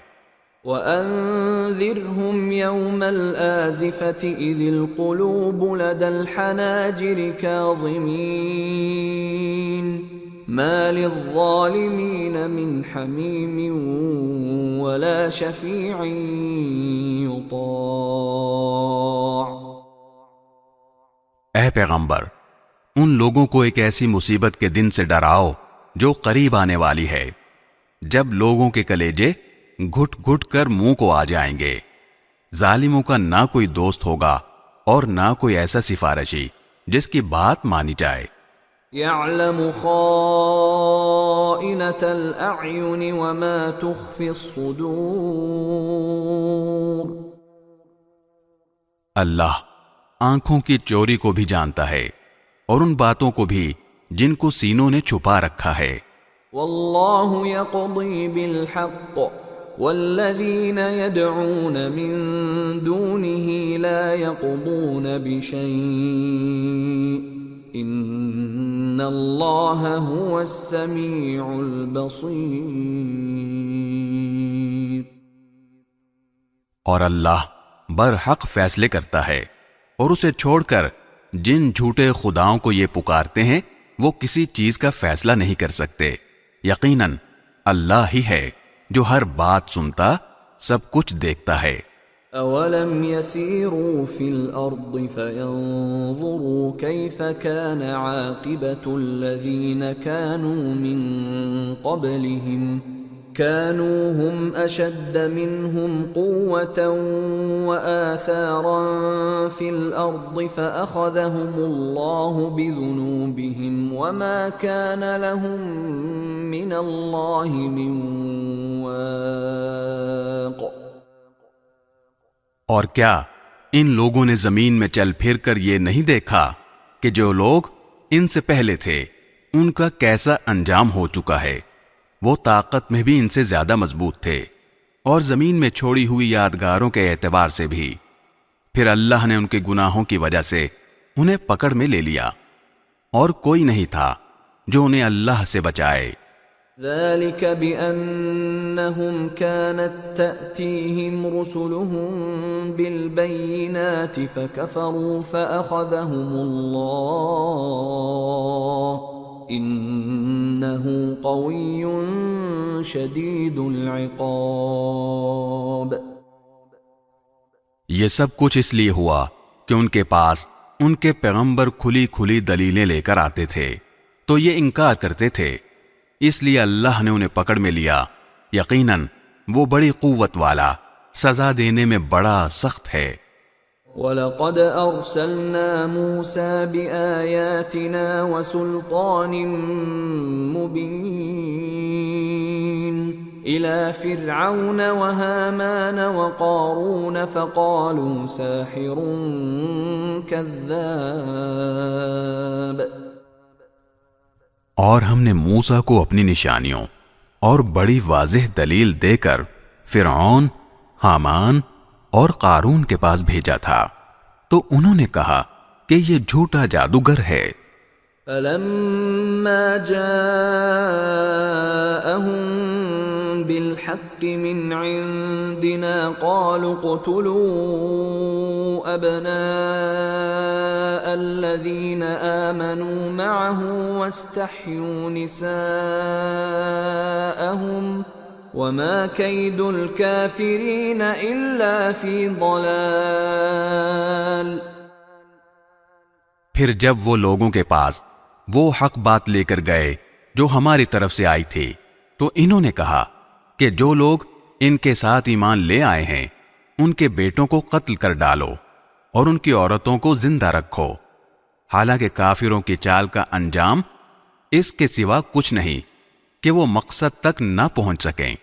وَأَنذِرْهُمْ يَوْمَ الْآزِفَةِ إِذِ الْقُلُوبُ لَدَى الْحَنَاجِرِ كَاظِمِينَ مَا لِلظَّالِمِينَ مِنْ حَمِيمٍ وَلَا شَفِيعٍ يُطَاعُ۔ اے پیغمبر، ان لوگوں کو ایک ایسی مصیبت کے دن سے ڈراؤ جو قریب آنے والی ہے، جب لوگوں کے کلیجے گھٹ گھٹ کر منہ کو آ جائیں گے۔ ظالموں کا نہ کوئی دوست ہوگا اور نہ کوئی ایسا سفارشی جس کی بات مانی جائے۔ يَعْلَمُ خَائِنَةَ الْأَعْيُنِ وَمَا تُخْفِي الصُّدُورُ۔ اللہ آنکھوں کی چوری کو بھی جانتا ہے اور ان باتوں کو بھی جن کو سینوں نے چھپا رکھا ہے۔ وَاللَّهُ يَقْضِي بِالْحَقِّ وَالَّذِينَ يَدْعُونَ مِن دُونِهِ لَا يَقْضُونَ بِشَيْءٍ إِنَّ اللَّهَ هُوَ السَّمِيعُ الْبَصِيرُ۔ اور اللہ برحق فیصلے کرتا ہے، اور اسے چھوڑ کر جن جھوٹے خداؤں کو یہ پکارتے ہیں وہ کسی چیز کا فیصلہ نہیں کر سکتے۔ یقیناً اللہ ہی ہے جو ہر بات سنتا، سب کچھ دیکھتا ہے۔ اولم يسيروا في الارض فينظروا كيف كان عاقبة الذين كانوا من قبلهم كانوا هم أشد منهم قوة وآثارا في الأرض فأخذهم الله بذنوبهم وما كان لهم من الله من واق. اور کیا ان لوگوں نے زمین میں چل پھر کر یہ نہیں دیکھا کہ جو لوگ ان سے پہلے تھے ان کا کیسا انجام ہو چکا ہے؟ وہ طاقت میں بھی ان سے زیادہ مضبوط تھے اور زمین میں چھوڑی ہوئی یادگاروں کے اعتبار سے بھی. پھر اللہ نے ان کے گناہوں کی وجہ سے انہیں پکڑ میں لے لیا اور کوئی نہیں تھا جو انہیں اللہ سے بچائے. ذلك بأنهم كانت تأتيهم رسلهم بالبينات فكفروا فأخذهم الله إنه قوي شديد العقاب. یہ سب کچھ اس لیے ہوا کہ ان کے پاس ان کے پیغمبر کھلی کھلی دلیلیں لے کر آتے تھے تو یہ انکار کرتے تھے، اس لیے اللہ نے انہیں پکڑ میں لیا. یقیناً وہ بڑی قوت والا، سزا دینے میں بڑا سخت ہے. وَلَقَدْ أَرْسَلْنَا مُوسَى بِآيَاتِنَا وَسُلْطَانٍ مُبِينٍ إِلَى فِرْعَوْنَ وَهَامَانَ وَقَارُونَ فَقَالُوا سَاحِرٌ كَذَّابٌ. اور ہم نے موسیٰ کو اپنی نشانیوں اور بڑی واضح دلیل دے کر فرعون، حامان اور قارون کے پاس بھیجا تھا تو انہوں نے کہا کہ یہ جھوٹا جادوگر ہے. فَلَمَّا جَاءَهُم بِالْحَقِّ مِنْ عِنْدِنَا قَالُوا اقْتُلُوا أَبْنَاءَ الَّذِينَ آمَنُوا مَعَهُ وَاسْتَحْيُوا نِسَاءَهُمْ وَمَا كَيْدُ الْكَافِرِينَ إِلَّا فِي ضَلَالٍ. پھر جب وہ لوگوں کے پاس وہ حق بات لے کر گئے جو ہماری طرف سے آئی تھی تو انہوں نے کہا کہ جو لوگ ان کے ساتھ ایمان لے آئے ہیں ان کے بیٹوں کو قتل کر ڈالو اور ان کی عورتوں کو زندہ رکھو، حالانکہ کافروں کی چال کا انجام اس کے سوا کچھ نہیں کہ وہ مقصد تک نہ پہنچ سکیں.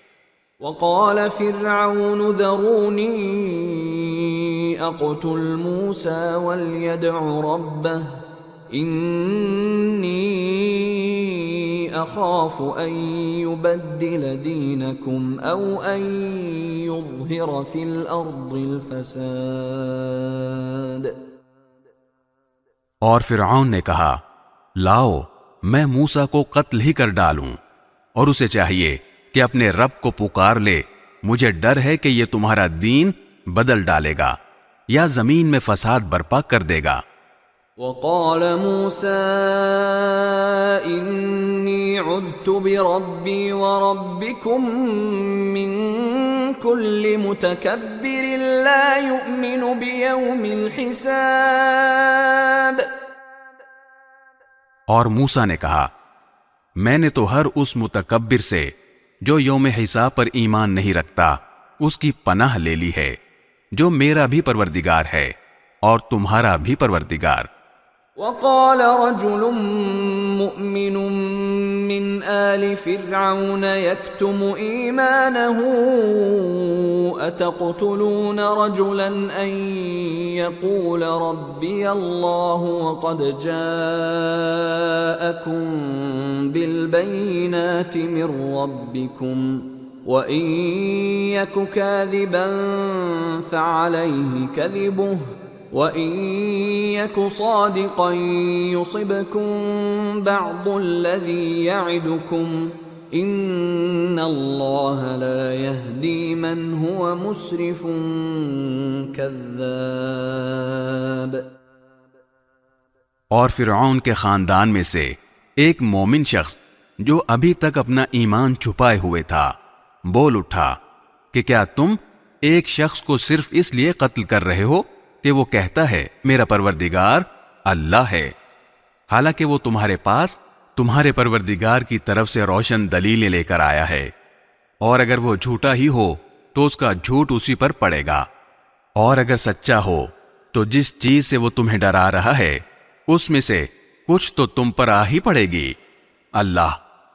وقال فرعون ذروني اقتل موسى وليدع ربه إني أخاف أن يبدل دينكم أو أن يظهر في الأرض الفساد. اور فرعون نے کہا لاؤ میں موسیٰ کو قتل ہی کر ڈالوں، اور اسے چاہیے کہ اپنے رب کو پکار لے، مجھے ڈر ہے کہ یہ تمہارا دین بدل ڈالے گا یا زمین میں فساد برپا کر دے گا. وقال موسى إني عذت بربي وربكم من كل متكبر لا يؤمن بيوم الحساب. اور موسیٰ نے کہا میں نے تو ہر اس متکبر سے جو یوم حساب پر ایمان نہیں رکھتا اس کی پناہ لے لی ہے، جو میرا بھی پروردگار ہے اور تمہارا بھی پروردگار. وقال رجل مؤمن من آل فرعون يكتم إيمانه أتقتلون رجلا أن يقول ربي الله وقد جاءكم بالبينات من ربكم وإن يك كاذبا فعليه كذبه وَإِن يَكُ صَادِقًا يُصِبْكُم بَعْضُ الَّذِي يَعِدُكُمْ إِنَّ اللَّهَ لَا يَهْدِي مَنْ هُوَ مُسْرِفٌ كَذَّابٌ. اور فرعون کے خاندان میں سے ایک مومن شخص جو ابھی تک اپنا ایمان چھپائے ہوئے تھا بول اٹھا کہ کیا تم ایک شخص کو صرف اس لیے قتل کر رہے ہو کہ وہ کہتا ہے میرا پروردگار اللہ ہے، حالانکہ وہ تمہارے پاس تمہارے پروردگار کی طرف سے روشن دلیلیں لے کر آیا ہے. اور اگر وہ جھوٹا ہی ہو تو اس کا جھوٹ اسی پر پڑے گا، اور اگر سچا ہو تو جس چیز سے وہ تمہیں ڈرا رہا ہے اس میں سے کچھ تو تم پر آ ہی پڑے گی۔ اللہ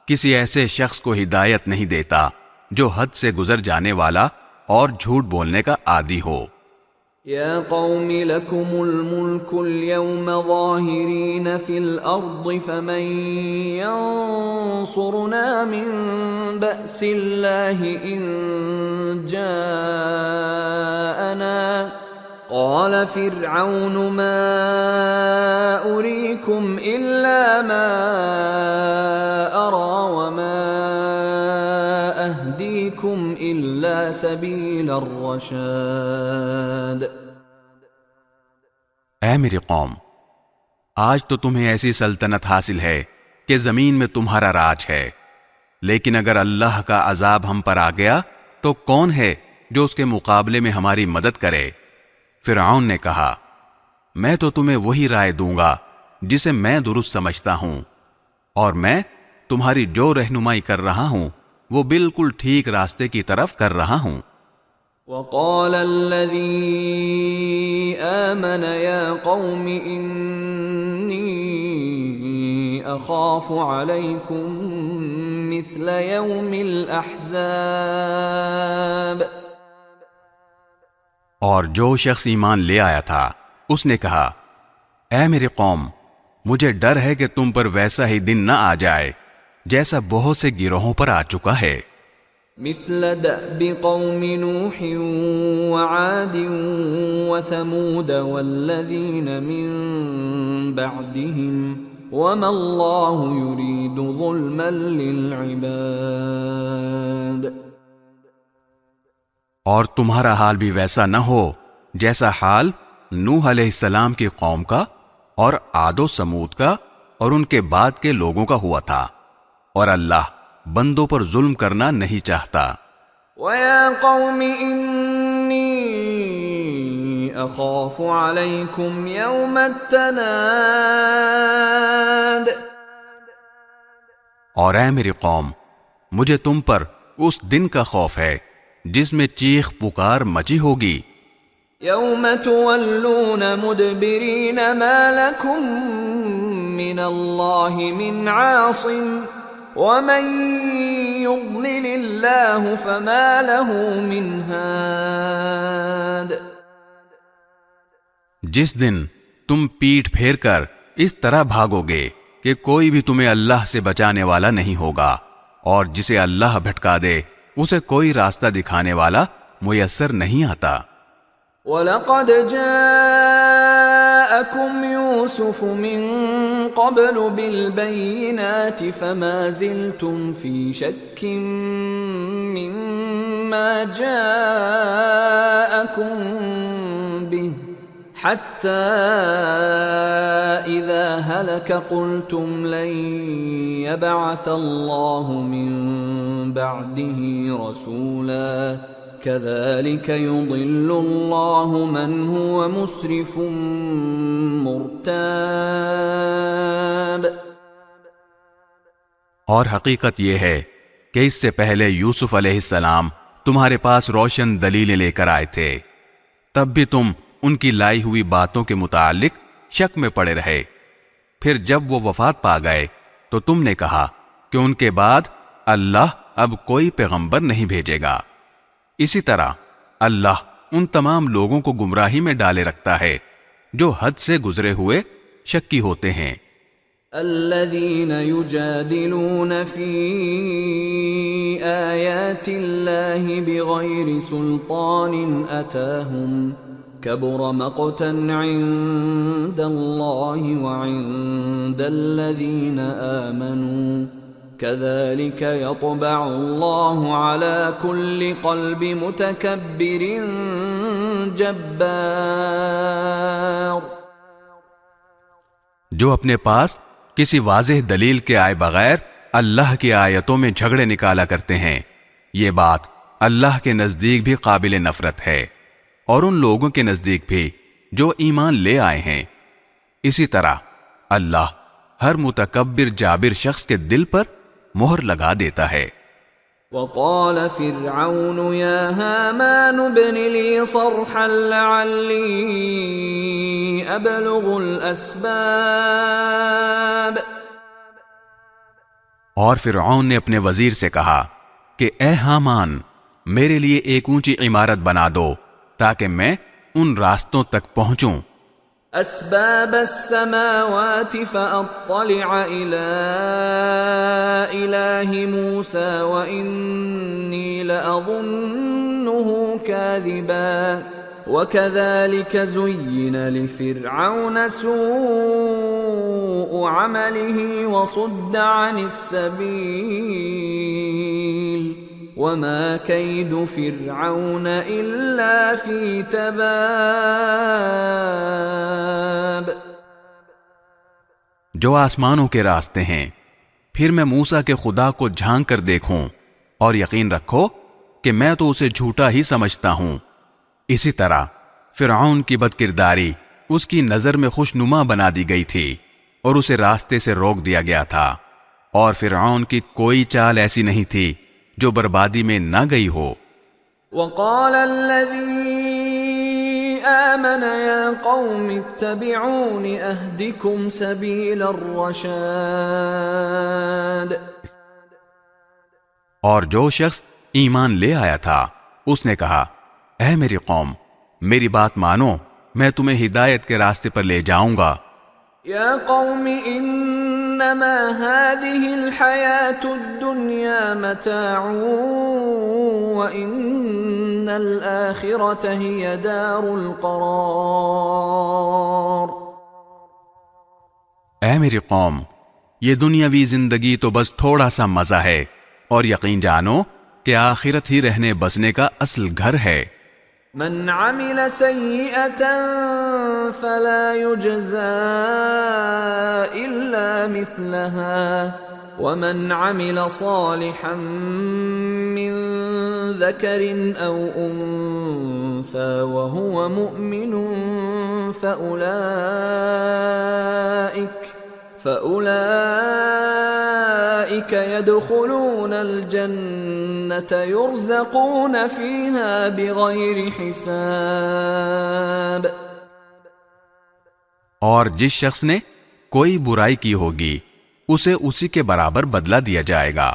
کسی ایسے شخص کو ہدایت نہیں دیتا جو حد سے گزر جانے والا اور جھوٹ بولنے کا عادی ہو۔ يا قوم لكم الملك اليوم ظاهرين في الأرض فمن ينصرنا من بأس الله إن جاءنا قال فرعون ما أريكم إلا ما أرى وما أهديكم إلا سبيل الرشاد۔ اے میری قوم، آج تو تمہیں ایسی سلطنت حاصل ہے کہ زمین میں تمہارا راج ہے، لیکن اگر اللہ کا عذاب ہم پر آ گیا تو کون ہے جو اس کے مقابلے میں ہماری مدد کرے؟ فرعون نے کہا، میں تو تمہیں وہی رائے دوں گا جسے میں درست سمجھتا ہوں، اور میں تمہاری جو رہنمائی کر رہا ہوں وہ بالکل ٹھیک راستے کی طرف کر رہا ہوں۔ وقال الذي آمن يا قوم إني أخاف عليكم مثل يوم الأحزاب۔ اور جو شخص ایمان لے آیا تھا اس نے کہا، اے میری قوم، مجھے ڈر ہے کہ تم پر ویسا ہی دن نہ آ جائے جیسا بہت سے گروہوں پر آ چکا ہے۔ مثل دأب قوم نوح وعاد وثمود والذين من بعدهم وما الله يريد ظلما للعباد۔ اور تمہارا حال بھی ویسا نہ ہو جیسا حال نوح علیہ السلام کی قوم کا اور عاد و سمود کا اور ان کے بعد کے لوگوں کا ہوا تھا، اور اللہ بندوں پر ظلم کرنا نہیں چاہتا۔ وَيَا قَوْمِ إِنِّي أَخَافُ عَلَيْكُمْ يَوْمَ التَّنَادِ۔ اور اے میری قوم، مجھے تم پر اس دن کا خوف ہے جس میں چیخ پکار مچی ہوگی۔ يَوْمَ تُوَلُّونَ مُدْبِرِينَ مَا لَكُمْ مِنَ اللَّهِ مِنْ عَاصِمٍ وَمَن يُضْلِلِ اللَّهُ فَمَا لَهُ مِنْ هَادٍ۔ جس دن تم پیٹھ پھیر کر اس طرح بھاگو گے کہ کوئی بھی تمہیں اللہ سے بچانے والا نہیں ہوگا، اور جسے اللہ بھٹکا دے اسے کوئی راستہ دکھانے والا میسر نہیں آتا۔ وَلَقَدْ جَاءَكُمْ يُوسُفُ مِنْ قَبْلُ بِالْبَيِّنَاتِ فَمَا زِلْتُمْ فِي شَكٍّ مِّمَّا جَاءَكُمْ بِهِ حَتَّى إِذَا هَلَكَ قُلْتُمْ لَنْ يَبْعَثَ اللَّهُ مِنْ بَعْدِهِ رَسُولًا كَذَلِكَ يُضِلُّ اللَّهُ مَنْ هُوَ مُسْرِفٌ مُرْتَابٌ۔ اور حقیقت یہ ہے کہ اس سے پہلے یوسف علیہ السلام تمہارے پاس روشن دلیلیں لے کر آئے تھے، تب بھی تم ان کی لائی ہوئی باتوں کے متعلق شک میں پڑے رہے۔ پھر جب وہ وفات پا گئے تو تم نے کہا کہ ان کے بعد اللہ اب کوئی پیغمبر نہیں بھیجے گا۔ اسی طرح اللہ ان تمام لوگوں کو گمراہی میں ڈالے رکھتا ہے جو حد سے گزرے ہوئے شکی ہوتے ہیں۔ الذين يجادلون في آيات الله بغير سلطان أتاهم كبر مقتا عند الله وعند الذين آمنوا كذلك يطبع الله على كل قلب متكبر جبار۔ جو اپنے پاس کسی واضح دلیل کے آئے بغیر اللہ کی آیتوں میں جھگڑے نکالا کرتے ہیں، یہ بات اللہ کے نزدیک بھی قابل نفرت ہے، اور ان لوگوں کے نزدیک بھی جو ایمان لے آئے ہیں۔ اسی طرح اللہ ہر متکبر جابر شخص کے دل پر مہر لگا دیتا ہے۔ وقال فرعون يا هامان ابن لي صرحا لعلي أبلغ الأسباب. اور فرعون نے اپنے وزیر سے کہا کہ اے حامان، میرے لیے ایک اونچی عمارت بنا دو تاکہ میں ان راستوں تک پہنچوں. أسباب السماوات فأطلع إلى إله موسى وإني لأظنه كاذبا وكذلك زين لفرعون سوء عمله وصد عن السبيل وما كيد فرعون إلا في تباب. جو آسمانوں کے راستے ہیں، پھر میں موسیٰ کے خدا کو جھانک کر دیکھوں، اور یقین رکھو کہ میں تو اسے جھوٹا ہی سمجھتا ہوں. اسی طرح فرعون کی بدکرداری اس کی نظر میں خوشنما بنا دی گئی تھی اور اسے راستے سے روک دیا گیا تھا، اور فرعون کی کوئی چال ایسی نہیں تھی جو بربادی میں نہ گئی ہو. وقال الذي آمن يا قوم اتبعون أهدكم سبيل الرشاد. اور جو شخص ایمان لے آیا تھا اس نے کہا، اے میری قوم، میری بات مانو، میں تمہیں ہدایت کے راستے پر لے جاؤں گا. يا قوم انما هذه الحياة الدنيا متاع وان الآخرة هي دار القرار. اے میری قوم، یہ دنیاوی زندگی تو بس تھوڑا سا مزہ ہے، اور یقین جانو کہ آخرت ہی رہنے بسنے کا اصل گھر ہے. من عمل سيئة فلا يجزى إلا مثلها ومن عمل صالحا من ذكر أو أنثى وهو مؤمن فأولئك يدخلون الجنة يرزقون فيها بغير حساب. اور جس شخص نے کوئی برائی کی ہوگی اسے اسی کے برابر بدلہ دیا جائے گا،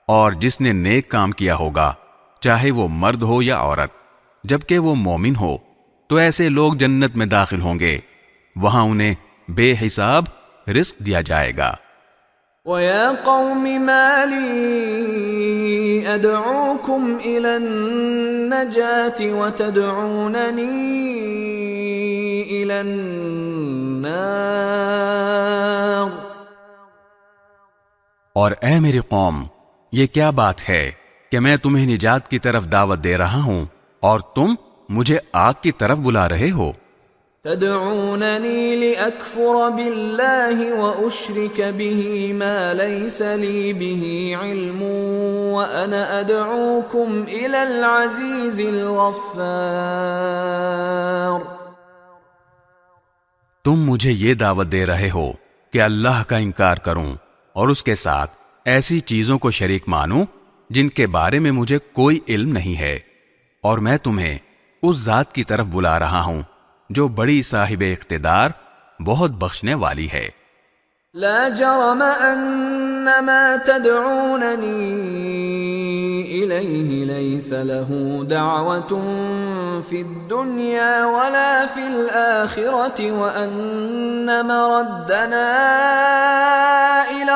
اور جس نے نیک کام کیا ہوگا چاہے وہ مرد ہو یا عورت جبکہ وہ مومن ہو تو ایسے لوگ جنت میں داخل ہوں گے، وہاں انہیں بے حساب رزق دیا جائے گا. وَيَا قَوْمِ مَا لِي أَدْعُوكُمْ إِلَى النَّجَاةِ وَتَدْعُونَنِي إِلَى النَّارِ. اور اے میری قوم، یہ کیا بات ہے کہ میں تمہیں نجات کی طرف دعوت دے رہا ہوں اور تم مجھے آگ کی طرف بلا رہے ہو. تدعونني لأكفر بالله وأشرك به ما ليس لي به علم وأنا أدعوكم إلى العزيز الغفار. تم مجھے یہ دعوت دے رہے ہو کہ اللہ کا انکار کروں اور اس کے ساتھ ایسی چیزوں کو شریک مانوں جن کے بارے میں مجھے کوئی علم نہیں ہے، اور میں تمہیں اس ذات کی طرف بلا رہا ہوں جو بڑی صاحب اقتدار، بہت بخشنے والی ہے. لا جرم ان ما تدعونني اليه ليس له دعوة في الدنيا ولا في الآخرة وان مردنا الى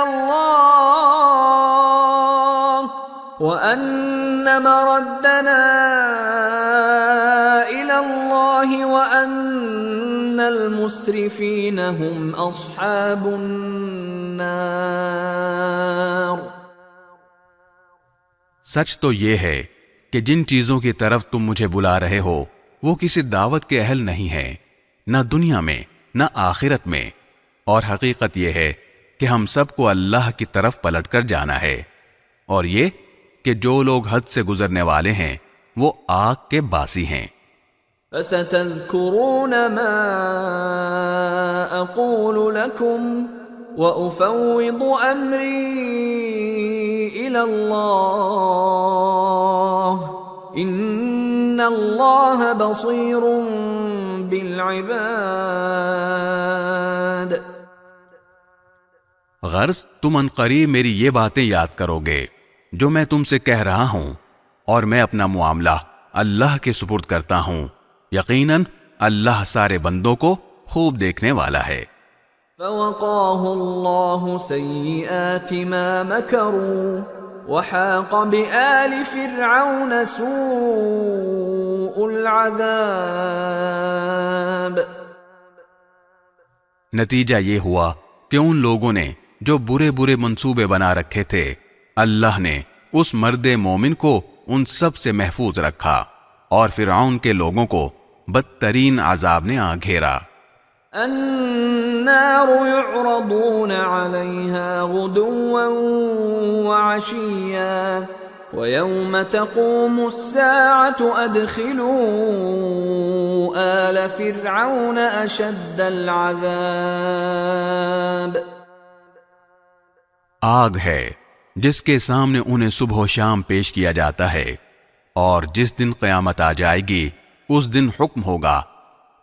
الله وأن المسرفين هم أصحاب النار. سچ تو یہ ہے کہ جن چیزوں کی طرف تم مجھے بلا رہے ہو وہ کسی دعوت کے اہل نہیں ہیں، نہ دنیا میں نہ آخرت میں، اور حقیقت یہ ہے کہ ہم سب کو اللہ کی طرف پلٹ کر جانا ہے، اور یہ کہ جو لوگ حد سے گزرنے والے ہیں وہ آگ کے باسی ہیں. فَسَتَذْكُرُونَ مَا أَقُولُ لَكُمْ وَأُفَوِّضُ أَمْرِي إِلَى سبيل الله إن الله بصير بالعباد۔ غرض تم عنقریب میری یہ باتیں یاد کرو گے جو میں تم سے کہہ رہا ہوں، اور میں اپنا معاملہ اللہ کے سپرد کرتا ہوں، یقیناً اللہ سارے بندوں کو خوب دیکھنے والا ہے۔ فوقاه الله سيئات ما مكروا وحاق بآل فرعون سوء العذاب۔ نتیجہ یہ ہوا کہ ان لوگوں نے جو برے برے منصوبے بنا رکھے تھے، اللہ نے اس مرد مومن کو ان سب سے محفوظ رکھا، اور فرعون کے لوگوں کو بدترین عذاب نے آ گھیرا۔ النار يعرضون عليها غدوا وعشيا ويوم تقوم الساعة أدخلوا آل فرعون أشد العذاب۔ آگ ہے جس کے سامنے انہیں صبح و شام پیش کیا جاتا ہے، اور جس دن قیامت آ جائے گی اس دن حکم ہوگا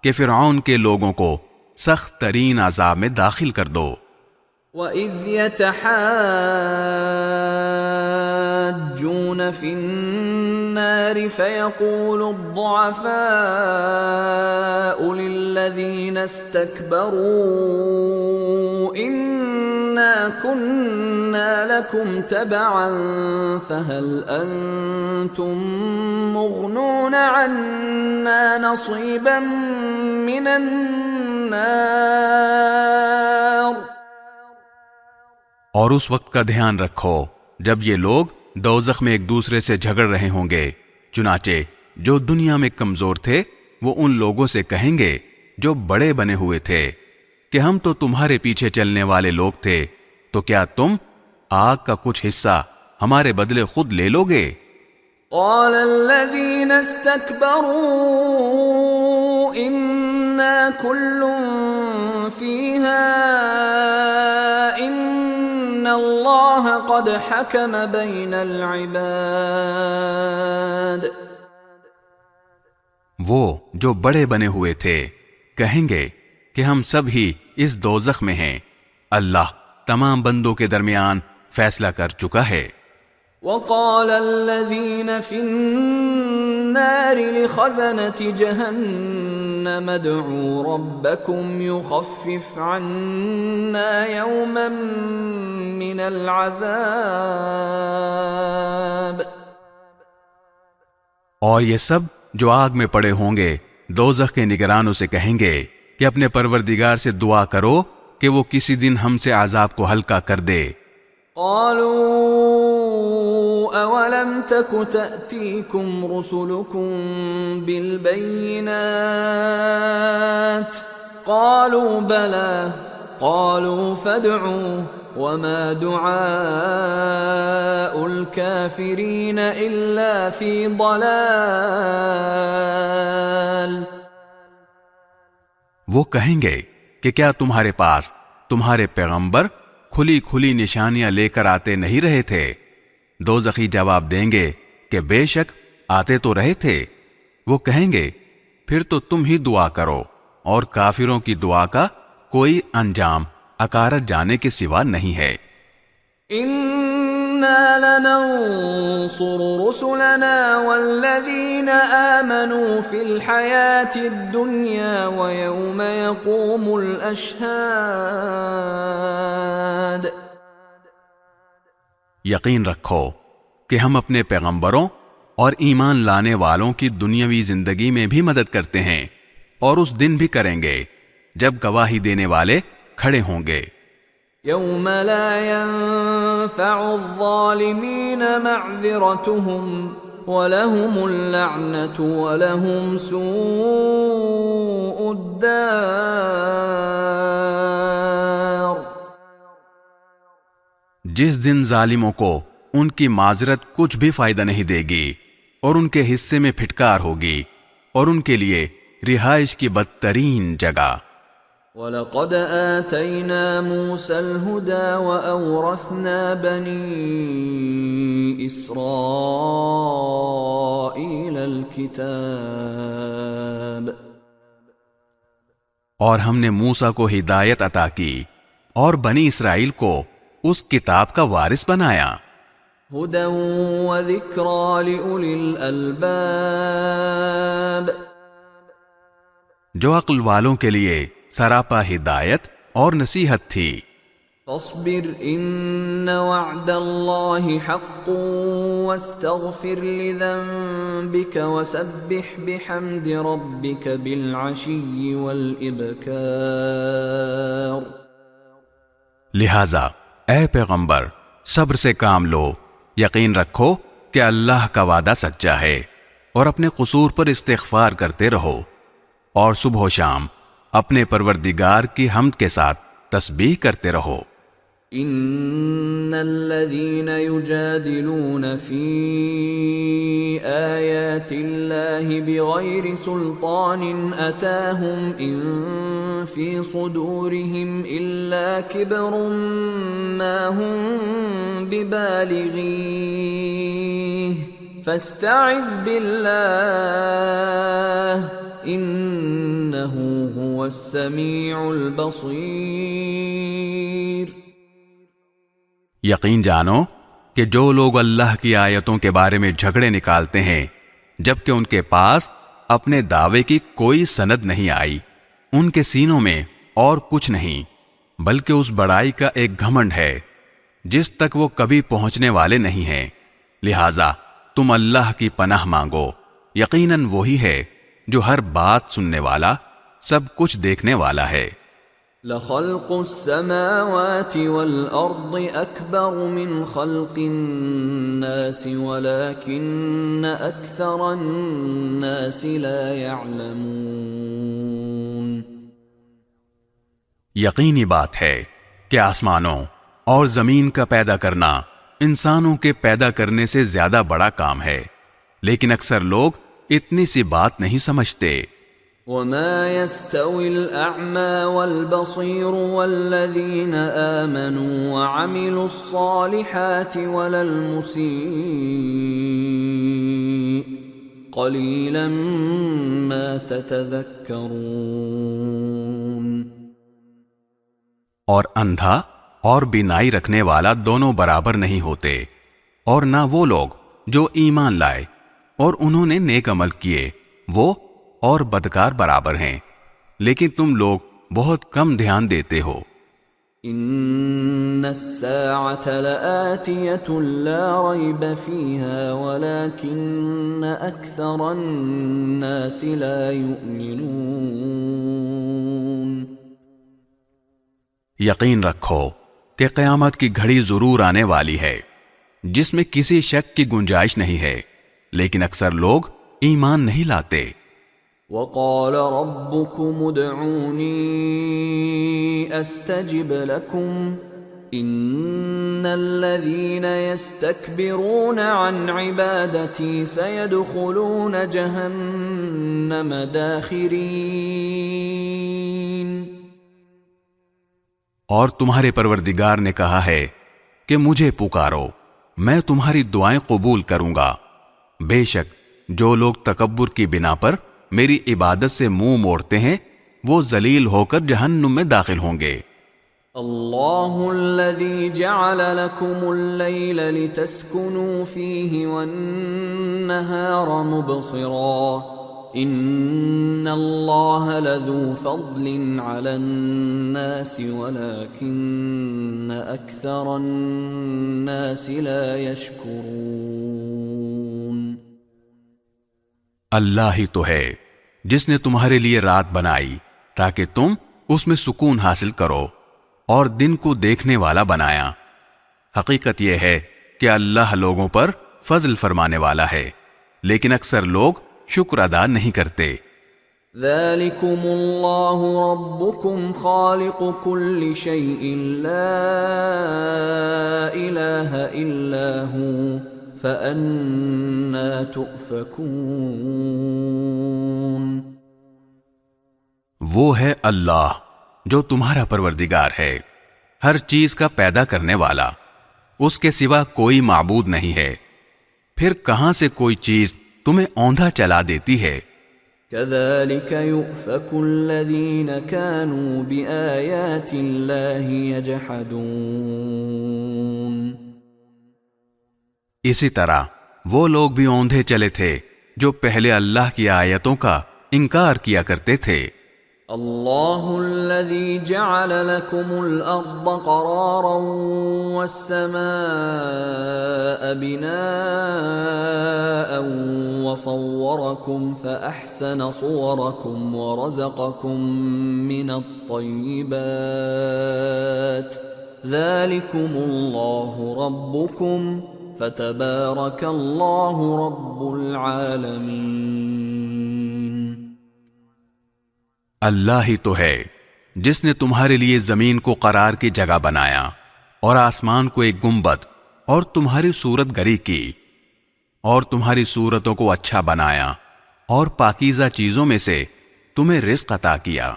کہ فرعون کے لوگوں کو سخت ترین عذاب میں داخل کر دو۔ وَإِذْ يَتَحَاجُّونَ فِي النَّارِ فَيَقُولُ الضُّعَفَاءُ لِلَّذِينَ اسْتَكْبَرُوا إِنَّا كُنَّا لَكُمْ تَبَعًا فَهَلْ أَنْتُمْ مُغْنُونَ عَنَّا نَصِيبًا مِنَ النَّارِ۔ اور اس وقت کا دھیان رکھو جب یہ لوگ دوزخ میں ایک دوسرے سے جھگڑ رہے ہوں گے، چنانچہ جو دنیا میں کمزور تھے وہ ان لوگوں سے کہیں گے جو بڑے بنے ہوئے تھے کہ ہم تو تمہارے پیچھے چلنے والے لوگ تھے، تو کیا تم آگ کا کچھ حصہ ہمارے بدلے خود لے لو گے؟ قال الذين استكبروا إنا كل فيها إن الله قد حكم بين العباد۔ وہ جو بڑے بنے ہوئے تھے کہیں گے کہ ہم سب ہی اس دوزخ میں ہیں، اللہ تمام بندوں کے درمیان فیصلہ کر چکا ہے۔ وقال الذين في النار لخزنة جهنم ادعوا ربكم يخفف عنا يوما من العذاب۔ اور یہ سب جو آگ میں پڑے ہوں گے دوزخ کے نگرانوں سے کہیں گے کہ اپنے پروردگار سے دعا کرو کہ وہ کسی دن ہم سے عذاب کو ہلکا کر دے۔ قالوا اولم تک تأتیکم رسلکم بالبینات قالوا بلى قالوا فادعوا وما دعاء الكافرین الا فی ضلال۔ وہ کہیں گے کہ کیا تمہارے پاس تمہارے پیغمبر کھلی کھلی نشانیاں لے کر آتے نہیں رہے تھے؟ دوزخی جواب دیں گے کہ بے شک آتے تو رہے تھے۔ وہ کہیں گے پھر تو تم ہی دعا کرو، اور کافروں کی دعا کا کوئی انجام اکارت جانے کے سوا نہیں ہے۔ اِنَّا لَنَنصُرُ رُسُلَنَا وَالَّذِينَ آمَنُوا فِي الْحَيَاةِ الدُّنْيَا وَيَوْمَ يَقُومُ الْأَشْهَادُ۔ یقین رکھو کہ ہم اپنے پیغمبروں اور ایمان لانے والوں کی دنیاوی زندگی میں بھی مدد کرتے ہیں، اور اس دن بھی کریں گے جب گواہی دینے والے کھڑے ہوں گے۔ یوم لا ينفع الظالمین معذرتهم ولهم اللعنة ولهم سوء الدار۔ جس دن ظالموں کو ان کی معذرت کچھ بھی فائدہ نہیں دے گی، اور ان کے حصے میں پھٹکار ہوگی، اور ان کے لیے رہائش کی بدترین جگہ۔ وَلَقَدْ آتَيْنَا مُوسَى الْهُدَى وَأَوْرَثْنَا بَنِي إِسْرَائِيلَ الْكِتَابَ اور ہم نے موسیٰ کو ہدایت عطا کی اور بنی اسرائیل کو اس کتاب کا وارث بنایا۔ هُدًى وَذِكْرَى لِأُولِي الْأَلْبَابِ جو عقل والوں کے لیے سراپا ہدایت اور نصیحت تھی۔ فاصبر ان وعد اللہ حق واستغفر لذنبك وسبح بحمد ربك بالعشی والابکار۔ لہذا اے پیغمبر صبر سے کام لو، یقین رکھو کہ اللہ کا وعدہ سچا ہے، اور اپنے قصور پر استغفار کرتے رہو، اور صبح و شام اپنے پروردگار کی حمد کے ساتھ تسبیح کرتے رہو۔ ان الذين يجادلون في آيات الله بغير سلطان اتاهم ان في صدورهم الا كبر ما هم ببالغيه فاستعذ بالله انه هو السميع البصير۔ یقین جانو کہ جو لوگ اللہ کی آیتوں کے بارے میں جھگڑے نکالتے ہیں جبکہ ان کے پاس اپنے دعوے کی کوئی سند نہیں آئی، ان کے سینوں میں اور کچھ نہیں بلکہ اس بڑائی کا ایک گھمنڈ ہے جس تک وہ کبھی پہنچنے والے نہیں ہیں، لہذا تم اللہ کی پناہ مانگو، یقیناً وہی ہے جو ہر بات سننے والا، سب کچھ دیکھنے والا ہے۔ لَخَلْقُ السَّمَاوَاتِ وَالْأَرْضِ أَكْبَرُ مِنْ خَلْقِ النَّاسِ وَلَكِنَّ أَكْثَرَ النَّاسِ لَا يَعْلَمُونَ۔ یقینی بات ہے کہ آسمانوں اور زمین کا پیدا کرنا انسانوں کے پیدا کرنے سے زیادہ بڑا کام ہے، لیکن اکثر لوگ اتنی سی بات نہیں سمجھتے۔ وَمَا يَسْتَوِي الْأَعْمَى وَالْبَصِيرُ وَالَّذِينَ آمَنُوا وَعَمِلُوا الصَّالِحَاتِ وَلَا الْمُسِيءُ قَلِيلًا مَا تَتَذَكَّرُونَ۔ اور اندھا اور بینائی رکھنے والا دونوں برابر نہیں ہوتے، اور نہ وہ لوگ جو ایمان لائے اور انہوں نے نیک عمل کیے، وہ اور بدکار برابر ہیں، لیکن تم لوگ بہت کم دھیان دیتے ہو۔ ان الساعة لآتية لا ريب فيها ولكن اكثر الناس لا يؤمنون۔ یقین رکھو کہ قیامت کی گھڑی ضرور آنے والی ہے جس میں کسی شک کی گنجائش نہیں ہے، لیکن اکثر لوگ ایمان نہیں لاتے۔ وقال ربكم ادعوني استجب لكم ان الذين يستكبرون عن عبادتي سيدخلون جهنم داخرين۔ اور تمہارے پروردگار نے کہا ہے کہ مجھے پکارو، میں تمہاری دعائیں قبول کروں گا، بے شک جو لوگ تکبر کی بنا پر میری عبادت سے منہ موڑتے ہیں وہ ذلیل ہو کر جہنم میں داخل ہوں گے۔ اللہ الذی جعل لکم اللیل لتسکنوا فیہ والنہار مبصرا ان اللہ لذو فضل علی الناس ولکن اکثر الناس لا یشکرون۔ اللہ ہی تو ہے جس نے تمہارے لیے رات بنائی تاکہ تم اس میں سکون حاصل کرو، اور دن کو دیکھنے والا بنایا۔ حقیقت یہ ہے کہ اللہ لوگوں پر فضل فرمانے والا ہے، لیکن اکثر لوگ شکر ادا نہیں کرتے۔ ذالکم اللہ ربکم خالق کل شیء لا الہ الا ہو فَأَنَّا تُؤْفَكُونَ۔ وہ ہے اللہ جو تمہارا پروردگار ہے، ہر چیز کا پیدا کرنے والا، اس کے سوا کوئی معبود نہیں ہے، پھر کہاں سے کوئی چیز تمہیں اوندھا چلا دیتی ہے؟ كذلك يؤفك الذين كانوا بآيات الله يجحدون۔ اسی طرح وہ لوگ بھی اوندھے چلے تھے جو پہلے اللہ کی آیتوں کا انکار کیا کرتے تھے۔ الله الذي جعل لكم الأرض قرارا والسماء بناء وصوركم فأحسن صوركم ورزقكم من الطيبات ذلكم الله ربكم فتبارك الله رب العالمين۔ اللہ ہی تو ہے جس نے تمہارے لیے زمین کو قرار کی جگہ بنایا اور آسمان کو ایک گنبد اور تمہاری صورت گری کی اور تمہاری صورتوں کو اچھا بنایا اور پاکیزہ چیزوں میں سے تمہیں رزق عطا کیا۔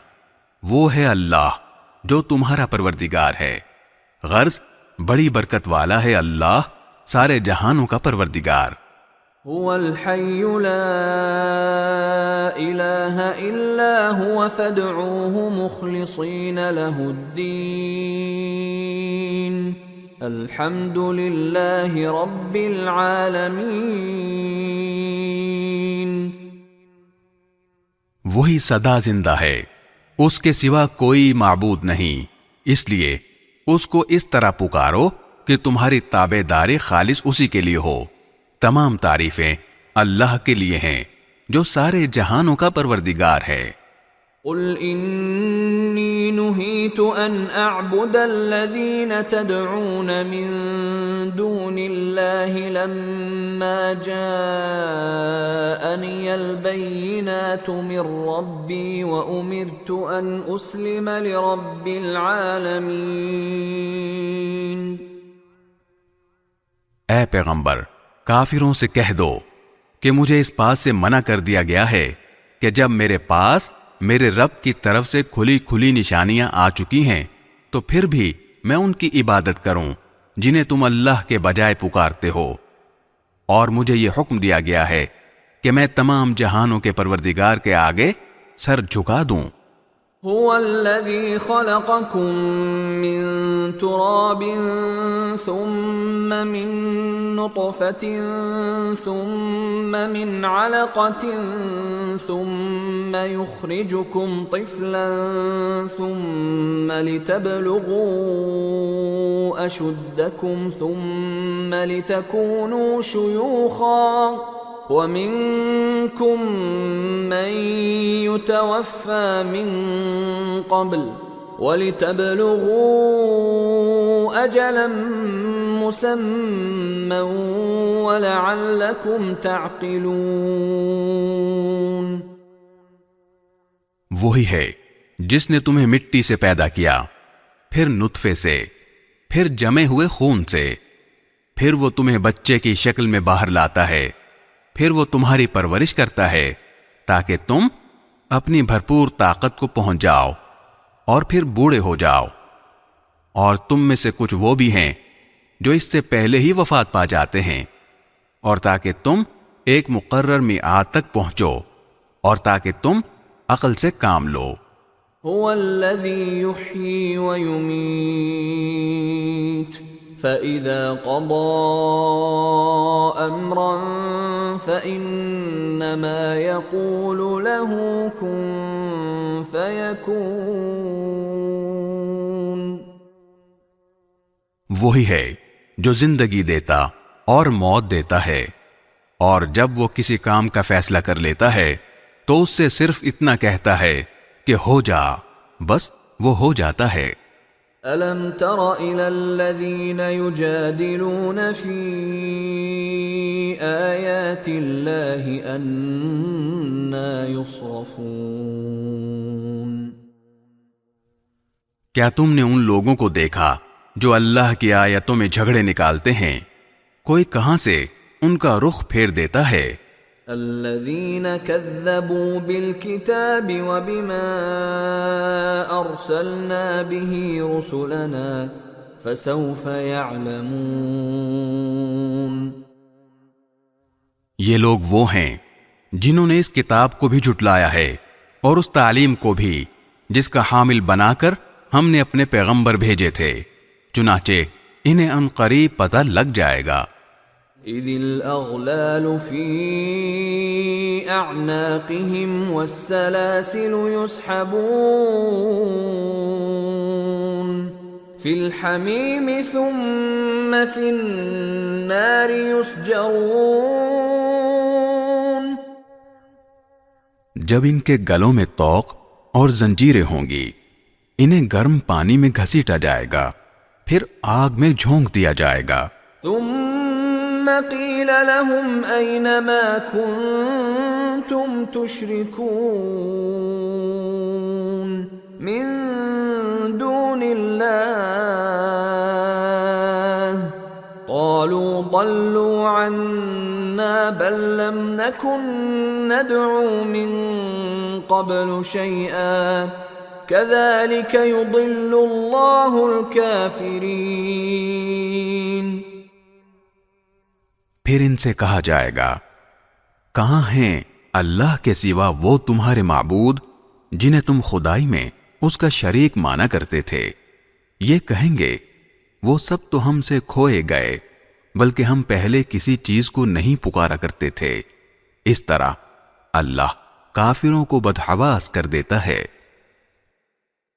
وہ ہے اللہ جو تمہارا پروردگار ہے، غرض بڑی برکت والا ہے اللہ، سارے جہانوں کا پروردگار۔ هو الحي لا إله إلا هو فادعوه مخلصين له الدين الحمد لله رب العالمين۔ وہی سدا زندہ ہے، اس کے سوا کوئی معبود نہیں، اس لیے اس کو اس طرح پکارو کہ تمہاری تابع داری خالص اسی کے لیے ہو۔ تمام تعریفیں اللہ کے لیے ہیں جو سارے جہانوں کا پروردگار ہے۔ قل انی نہیت ان اعبد الذین تدعون من دون اللہ لما جاءنی البینات من ربی وامرت ان اسلم لرب العالمین۔ اے پیغمبر، کافروں سے کہہ دو کہ مجھے اس بات سے منع کر دیا گیا ہے کہ جب میرے پاس میرے رب کی طرف سے کھلی کھلی نشانیاں آ چکی ہیں تو پھر بھی میں ان کی عبادت کروں جنہیں تم اللہ کے بجائے پکارتے ہو، اور مجھے یہ حکم دیا گیا ہے کہ میں تمام جہانوں کے پروردگار کے آگے سر جھکا دوں۔ هو الذي خلقكم من تراب ثم من نطفة ثم من علقة ثم يخرجكم طفلا ثم لتبلغوا أشدكم ثم لتكونوا شيوخا وَمِنكُم مَّن يُتَوَفَّى مِن قَبْلُ وَلِتَبْلُغُوا أَجَلًا مُّسَمًّى وَلَعَلَّكُمْ تَعْقِلُونَ۔ وہی ہے جس نے تمہیں مٹی سے پیدا کیا، پھر نطفے سے، پھر جمے ہوئے خون سے، پھر وہ تمہیں بچے کی شکل میں باہر لاتا ہے، پھر وہ تمہاری پرورش کرتا ہے تاکہ تم اپنی بھرپور طاقت کو پہنچ جاؤ اور پھر بوڑھے ہو جاؤ، اور تم میں سے کچھ وہ بھی ہیں جو اس سے پہلے ہی وفات پا جاتے ہیں، اور تاکہ تم ایک مقرر میعاد تک پہنچو اور تاکہ تم عقل سے کام لو۔ هو الذي يحيي ويميت فَإِذَا قَضَى أَمْرًا فَإِنَّمَا يَقُولُ لَهُ كُن فَيَكُونُ۔ وہی ہے جو زندگی دیتا اور موت دیتا ہے، اور جب وہ کسی کام کا فیصلہ کر لیتا ہے تو اس سے صرف اتنا کہتا ہے کہ ہو جا، بس وہ ہو جاتا ہے۔ أَلَمْ تَرَ إِلَى الَّذِينَ يُجَادِلُونَ فِي آيَاتِ اللَّهِ أَنَّىٰ يُصْرَفُونَ۔ کیا تم نے ان لوگوں کو دیکھا جو اللہ کی آیتوں میں جھگڑے نکالتے ہیں؟ کوئی کہاں سے ان کا رخ پھیر دیتا ہے۔ الذين كذبوا بالكتاب وبما أرسلنا به رسلنا فسوف يعلمون۔ یہ لوگ وہ ہیں جنہوں نے اس کتاب کو بھی جھٹلایا ہے اور اس تعلیم کو بھی جس کا حامل بنا کر ہم نے اپنے پیغمبر بھیجے تھے، چنانچہ انہیں ان قریب پتہ لگ جائے گا۔ اذ الاغلال في اعناقهم والسلاسل يسحبون في الحميم ثم في النار يسجرون۔ جب ان کے گلوں میں طوق اور زنجیریں ہوں گی، انہیں گرم پانی میں گھسیٹا جائے گا، پھر آگ میں جھونک دیا جائے گا۔ ثم قيل لهم أين ما كنتم تشركون من دون الله قالوا ضلوا عنا بل لم نكن ندعو من قبل شيئا كذلك يضل الله الكافرين۔ پھر ان سے کہا جائے گا، کہاں ہیں اللہ کے سوا وہ تمہارے معبود جنہیں تم خدائی میں اس کا شریک مانا کرتے تھے؟ یہ کہیں گے وہ سب تو ہم سے کھوئے گئے، بلکہ ہم پہلے کسی چیز کو نہیں پکارا کرتے تھے۔ اس طرح اللہ کافروں کو بدحواس کر دیتا ہے۔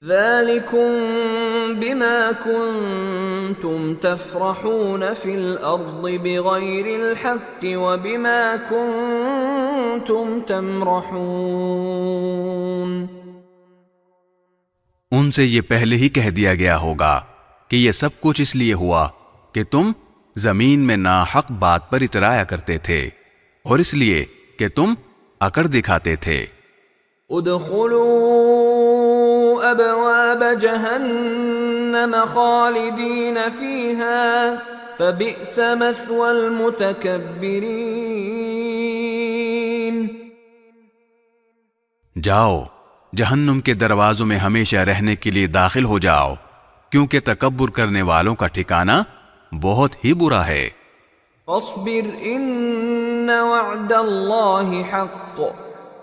ذَلِكُمْ بِمَا كُنْتُمْ تَفْرَحُونَ فِي الْأَرْضِ بِغَيْرِ الْحَقِّ وَبِمَا كُنْتُمْ تَمْرَحُونَ۔ ان سے یہ پہلے ہی کہہ دیا گیا ہوگا کہ یہ سب کچھ اس لیے ہوا کہ تم زمین میں ناحق بات پر اترایا کرتے تھے، اور اس لیے کہ تم اکڑ دکھاتے تھے۔ ادخلوا ابواب جہنم خالدین فیہا فبئس مثوى المتکبرین۔ جاؤ، جہنم کے دروازوں میں ہمیشہ رہنے کے لیے داخل ہو جاؤ، کیونکہ تکبر کرنے والوں کا ٹھکانہ بہت ہی برا ہے۔ اصبر ان وعد اللہ حق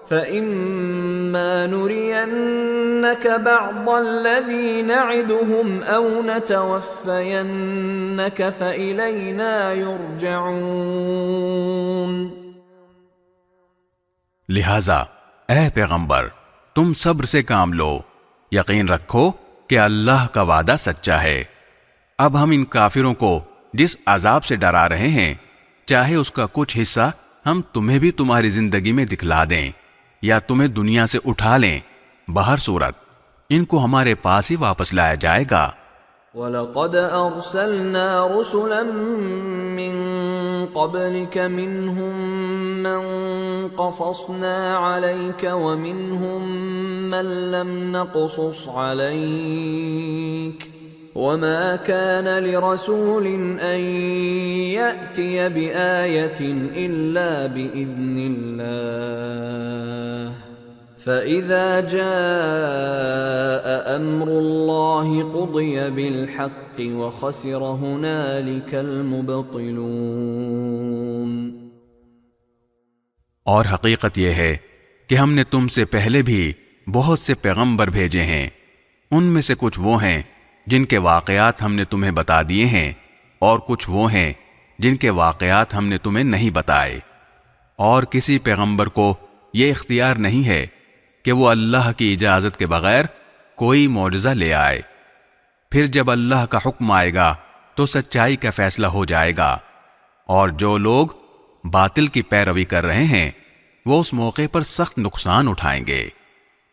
فإما نرينك بعض الذي نعدهم أو نتوفينك فإلينا يرجعون۔ لہذا اے پیغمبر، تم صبر سے کام لو، یقین رکھو کہ اللہ کا وعدہ سچا ہے۔ اب ہم ان کافروں کو جس عذاب سے ڈرا رہے ہیں، چاہے اس کا کچھ حصہ ہم تمہیں بھی تمہاری زندگی میں دکھلا دیں یا تمہیں دنیا سے اٹھا لیں، بہر صورت ان کو ہمارے پاس ہی واپس لایا جائے گا۔ وَلَقَدْ أَرْسَلْنَا رُسُلًا مِّن قَبْلِكَ مِنْهُمْ مَنْ قَصَصْنَا عَلَيْكَ وَمِنْهُمْ مَنْ لَمْ نَقْصُصْ عَلَيْكَ وَمَا كَانَ لِرَسُولٍ أَن يَأْتِيَ بِآيَةٍ إِلَّا بِإِذْنِ اللَّهِ فَإِذَا جَاءَ أَمْرُ اللَّهِ قُضِيَ بِالْحَقِّ وَخَسِرَ هُنَالِكَ الْمُبْطِلُونَ۔ اور حقیقت یہ ہے کہ ہم نے تم سے پہلے بھی بہت سے پیغمبر بھیجے ہیں، ان میں سے کچھ وہ ہیں جن کے واقعات ہم نے تمہیں بتا دیے ہیں، اور کچھ وہ ہیں جن کے واقعات ہم نے تمہیں نہیں بتائے، اور کسی پیغمبر کو یہ اختیار نہیں ہے کہ وہ اللہ کی اجازت کے بغیر کوئی معجزہ لے آئے۔ پھر جب اللہ کا حکم آئے گا تو سچائی کا فیصلہ ہو جائے گا، اور جو لوگ باطل کی پیروی کر رہے ہیں وہ اس موقع پر سخت نقصان اٹھائیں گے۔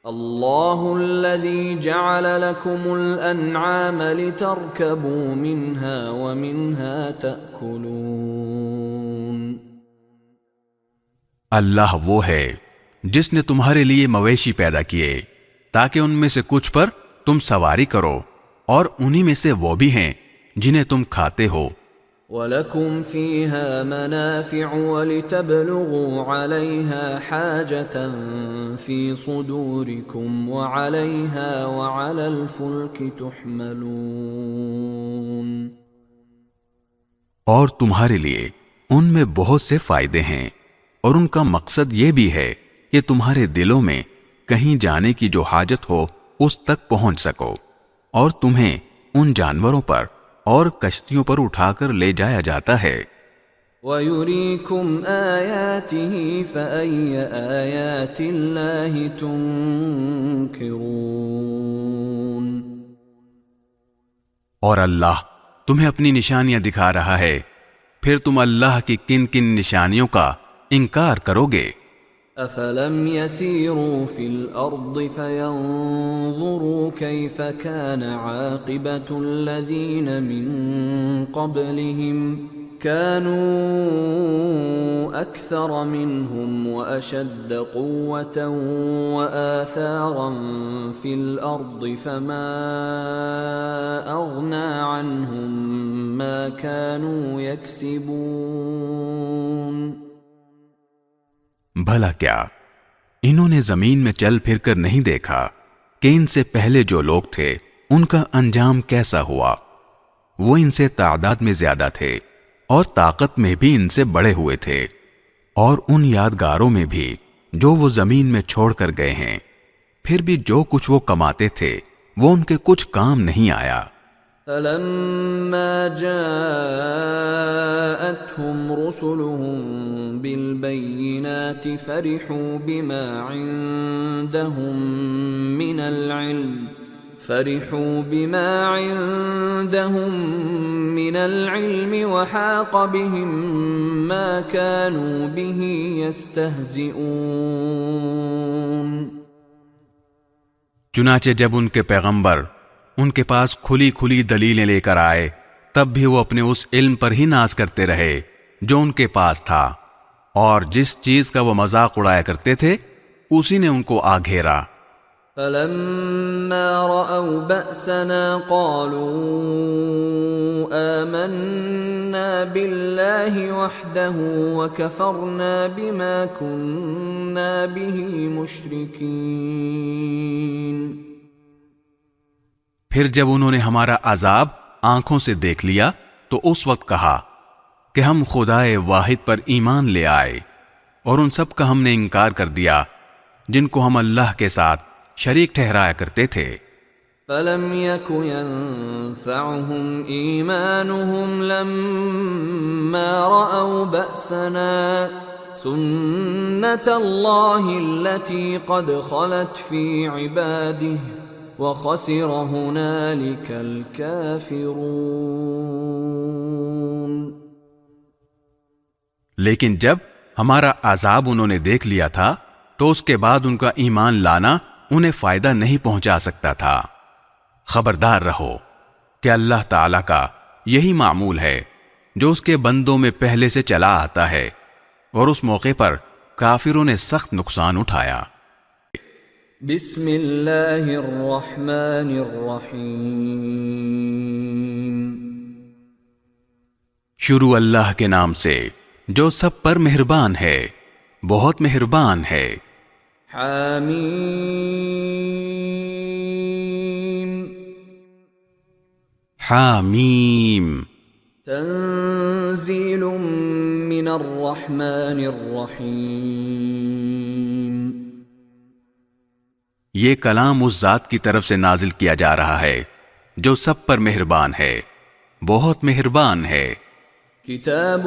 اللہ الذی جعل لکم الانعام لترکبوا منها ومنها تأکلون۔ اللہ وہ ہے جس نے تمہارے لیے مویشی پیدا کیے تاکہ ان میں سے کچھ پر تم سواری کرو، اور انہی میں سے وہ بھی ہیں جنہیں تم کھاتے ہو۔ وَلَكُمْ فِيهَا مَنَافِعُ وَلِتَبْلُغُوا عَلَيْهَا حَاجَةً فِي صُدُورِكُمْ وَعَلَيْهَا وَعَلَى الْفُلْكِ تُحْمَلُونَ۔ اور تمہارے لیے ان میں بہت سے فائدے ہیں، اور ان کا مقصد یہ بھی ہے کہ تمہارے دلوں میں کہیں جانے کی جو حاجت ہو اس تک پہنچ سکو، اور تمہیں ان جانوروں پر اور کشتیوں پر اٹھا کر لے جایا جاتا ہے۔ وَيُرِيكُمْ آيَاتِهِ فَأَيَّ آيَاتِ اللَّهِ تُنْكِرُونَ۔ اور اللہ تمہیں اپنی نشانیاں دکھا رہا ہے، پھر تم اللہ کی کن کن نشانیوں کا انکار کرو گے؟ أَفَلَمْ يَسِيرُوا فِي الْأَرْضِ فَيَنْظُرُوا كَيْفَ كَانَ عَاقِبَةُ الَّذِينَ مِنْ قَبْلِهِمْ كَانُوا أَكْثَرَ مِنْهُمْ وَأَشَدَّ قُوَّةً وَآثَارًا فِي الْأَرْضِ فَمَا أَغْنَى عَنْهُمْ مَا كَانُوا يَكْسِبُونَ۔ بھلا کیا انہوں نے زمین میں چل پھر کر نہیں دیکھا کہ ان سے پہلے جو لوگ تھے ان کا انجام کیسا ہوا؟ وہ ان سے تعداد میں زیادہ تھے اور طاقت میں بھی ان سے بڑے ہوئے تھے، اور ان یادگاروں میں بھی جو وہ زمین میں چھوڑ کر گئے ہیں، پھر بھی جو کچھ وہ کماتے تھے وہ ان کے کچھ کام نہیں آیا۔ فَلَمَّا جَاءَتْهُمْ رُسُلُهُم بِالْبَيِّنَاتِ فَرِحُوا بِمَا عِندَهُم مِّنَ الْعِلْمِ وَحَاقَ بِهِم مَّا كَانُوا بِهِ يَسْتَهْزِئُونَ۔ چنانچہ جب ان کے پیغمبر ان کے پاس کھلی کھلی دلیلیں لے کر آئے، تب بھی وہ اپنے اس علم پر ہی ناز کرتے رہے جو ان کے پاس تھا، اور جس چیز کا وہ مذاق اڑایا کرتے تھے اسی نے ان کو آ گھیرا۔ فَلَمَّا رَأَوْا بَأْسَنَا قَالُوا آمَنَّا بِاللَّهِ وَحْدَهُ وَكَفَرْنَا بِمَا كُنَّا بِهِ مُشْرِكِينَ۔ پھر جب انہوں نے ہمارا عذاب آنکھوں سے دیکھ لیا تو اس وقت کہا کہ ہم خدائے واحد پر ایمان لے آئے، اور ان سب کا ہم نے انکار کر دیا جن کو ہم اللہ کے ساتھ شریک ٹھہرایا کرتے تھے۔ فَلَمْ يَكُ يَنفَعُهُمْ إِيمَانُهُمْ لَمَّا رَأَوْا بَأْسَنَا سُنَّةَ اللَّهِ الَّتِي قَدْ خَلَتْ فِي عِبَادِهِ وَخَسِرَ هُنَالِكَ الْكَافِرُونَ۔ لیکن جب ہمارا عذاب انہوں نے دیکھ لیا تھا تو اس کے بعد ان کا ایمان لانا انہیں فائدہ نہیں پہنچا سکتا تھا۔ خبردار رہو کہ اللہ تعالیٰ کا یہی معمول ہے جو اس کے بندوں میں پہلے سے چلا آتا ہے، اور اس موقع پر کافروں نے سخت نقصان اٹھایا۔ بسم اللہ الرحمن الرحیم۔ شروع اللہ کے نام سے جو سب پر مہربان ہے، بہت مہربان ہے۔ حامیم۔ حامیم۔ تنزیل من الرحمن الرحیم۔ یہ کلام اس ذات کی طرف سے نازل کیا جا رہا ہے جو سب پر مہربان ہے، بہت مہربان ہے۔ کتاب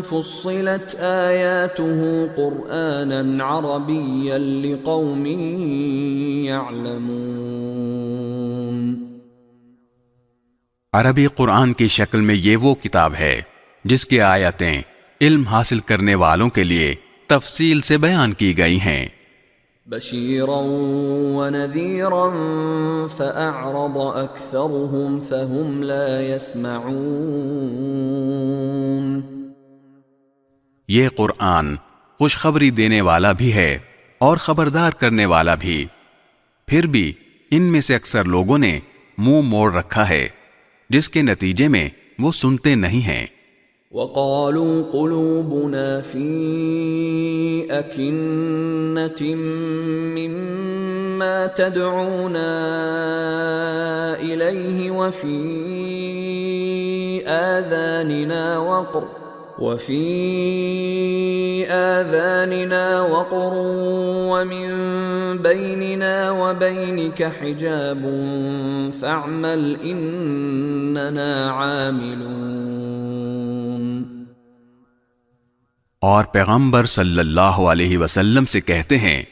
فصلت آیاته قرآنا عربیا لقوم یعلمون۔ عربی قرآن کی شکل میں یہ وہ کتاب ہے جس کی آیتیں علم حاصل کرنے والوں کے لیے تفصیل سے بیان کی گئی ہیں۔ بشیرا ونذیرا فأعرض اکثرهم فهم لا يسمعون۔ یہ قرآن خوشخبری دینے والا بھی ہے اور خبردار کرنے والا بھی، پھر بھی ان میں سے اکثر لوگوں نے منہ موڑ رکھا ہے، جس کے نتیجے میں وہ سنتے نہیں ہیں۔ وقالوا قلوبنا في أكنة مما تدعونا إليه وفي آذاننا وقر ومن بيننا وبينك حجاب فاعمل إننا عاملون۔ اور پیغمبر صلی اللہ علیہ وسلم سے کہتے ہیں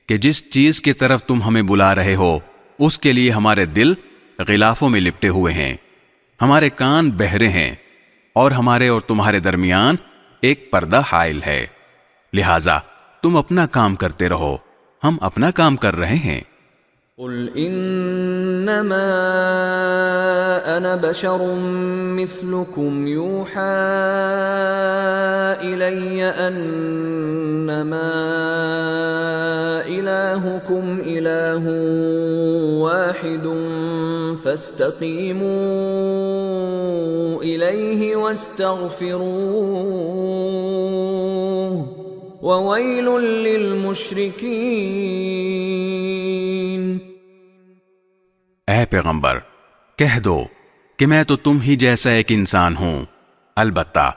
کہ جس چیز کی طرف تم ہمیں بلا رہے ہو اس کے لیے ہمارے دل غلافوں میں لپٹے ہوئے ہیں، ہمارے کان بہرے ہیں، اور ہمارے اور تمہارے درمیان ایک پردہ حائل ہے، لہذا تم اپنا کام کرتے رہو، ہم اپنا کام کر رہے ہیں۔ قل انما انا بشر مثلكم يوحى الي انما الهكم اله واحد فاستقيموا اليه واستغفروه وويل للمشركين۔ اے پیغمبر کہہ دو کہ میں تو تم ہی جیسا ایک انسان ہوں، البتہ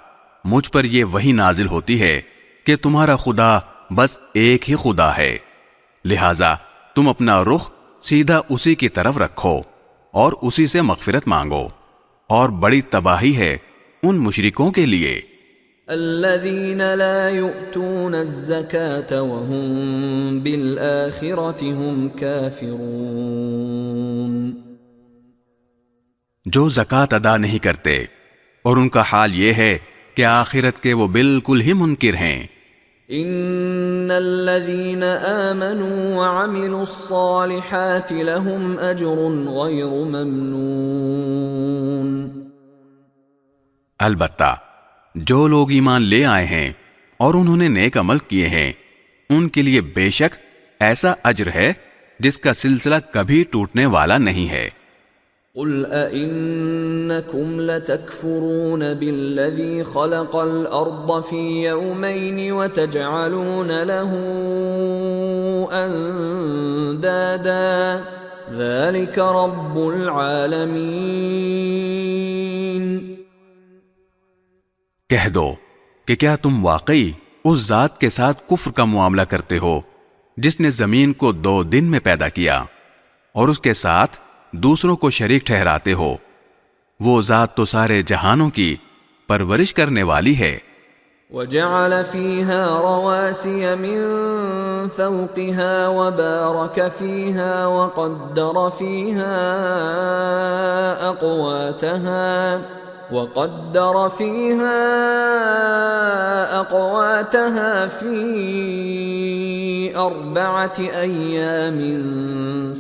مجھ پر یہ وحی نازل ہوتی ہے کہ تمہارا خدا بس ایک ہی خدا ہے، لہذا تم اپنا رخ سیدھا اسی کی طرف رکھو اور اسی سے مغفرت مانگو، اور بڑی تباہی ہے ان مشرکوں کے لیے۔ الذين لا يؤتون الزكاة وهم بالآخرة هم كافرون، جو زکوٰۃ ادا نہیں کرتے اور ان کا حال یہ ہے کہ آخرت کے وہ بالکل ہی منکر ہیں۔ ان الذين آمنوا وعملوا الصالحات لهم اجر غير ممنون، البتہ جو لوگ ایمان لے آئے ہیں اور انہوں نے نیک عمل کیے ہیں ان کے لیے بے شک ایسا اجر ہے جس کا سلسلہ کبھی ٹوٹنے والا نہیں ہے۔ قل أئنكم لتكفرون بالذي خلق الأرض في يومين وتجعلون له أندادا ذلك رب العالمين۔ کہہ دو کہ کیا تم واقعی اس ذات کے ساتھ کفر کا معاملہ کرتے ہو جس نے زمین کو 2 دن میں پیدا کیا اور اس کے ساتھ دوسروں کو شریک ٹھہراتے ہو؟ وہ ذات تو سارے جہانوں کی پرورش کرنے والی ہے۔ وجعل فيها رواسي من فوقها وبارك فيها وقدر فيها أقواتها في 4 أيام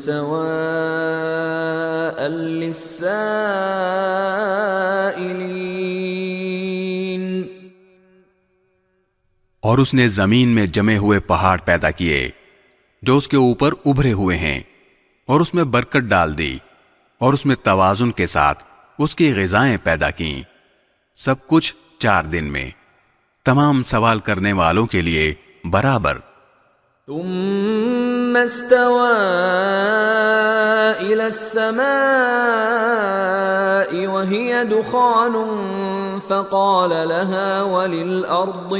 سواء للسائلين۔ اور اس نے زمین میں جمے ہوئے پہاڑ پیدا کیے جو اس کے اوپر ابھرے ہوئے ہیں، اور اس میں برکت ڈال دی، اور اس میں توازن کے ساتھ اس کی غذائیں پیدا کیں، سب کچھ 4 دن میں، تمام سوال کرنے والوں کے لیے برابر۔ ثم استوى إلى السماء وهي دخان فقال لها وللأرض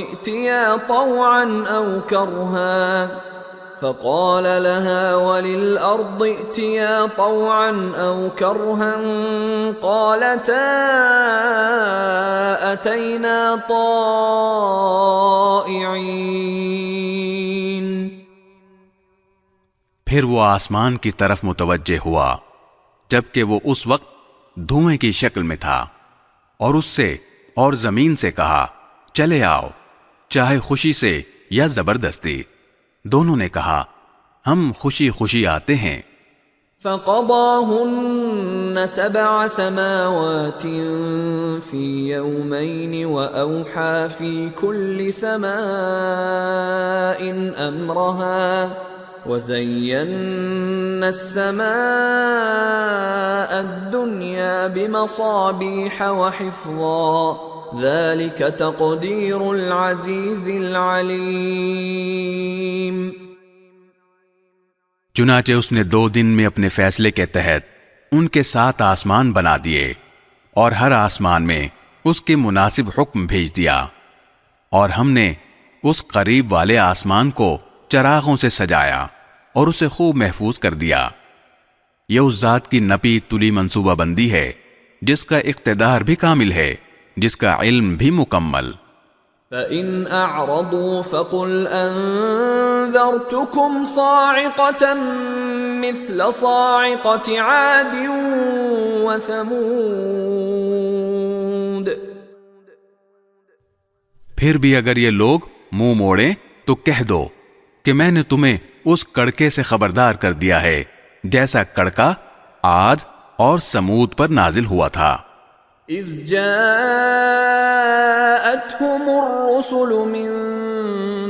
ائتيا طوعا أو كرها قالتا أتينا طائعين۔ پھر وہ آسمان کی طرف متوجہ ہوا جبکہ وہ اس وقت دھوئیں کی شکل میں تھا، اور اس سے اور زمین سے کہا چلے آؤ، چاہے خوشی سے یا زبردستی۔ دونوں نے کہا ہم خوشی خوشی آتے ہیں۔ فقضاهن 7 سماوات في يومين وأوحى في كل سماء أمرها وَزَيَّنَّا السَّمَاءَ الدُّنْيَا بِمَصَابِيحَ وَحِفْظًا ذَلِكَ تَقْدِيرُ الْعَزِيزِ الْعَلِيمِ۔ چنانچہ اس نے 2 دن میں اپنے فیصلے کے تحت ان کے 7 آسمان بنا دیے اور ہر آسمان میں اس کے مناسب حکم بھیج دیا، اور ہم نے اس قریب والے آسمان کو چراغوں سے سجایا اور اسے خوب محفوظ کر دیا۔ یہ اس ذات کی نپی تلی منصوبہ بندی ہے جس کا اقتدار بھی کامل ہے، جس کا علم بھی مکمل۔ فَإِنْ أَعْرَضُوا فَقُلْ أَنذَرْتُكُمْ صَاعِقَةً مِثْلَ صَاعِقَةِ عَادٍ وَثَمُودَ۔ پھر بھی اگر یہ لوگ منہ موڑیں تو کہہ دو کہ میں نے تمہیں اس کڑکے سے خبردار کر دیا ہے جیسا کڑکا عاد اور سمود پر نازل ہوا تھا۔ اذ جاءتهم الرسل من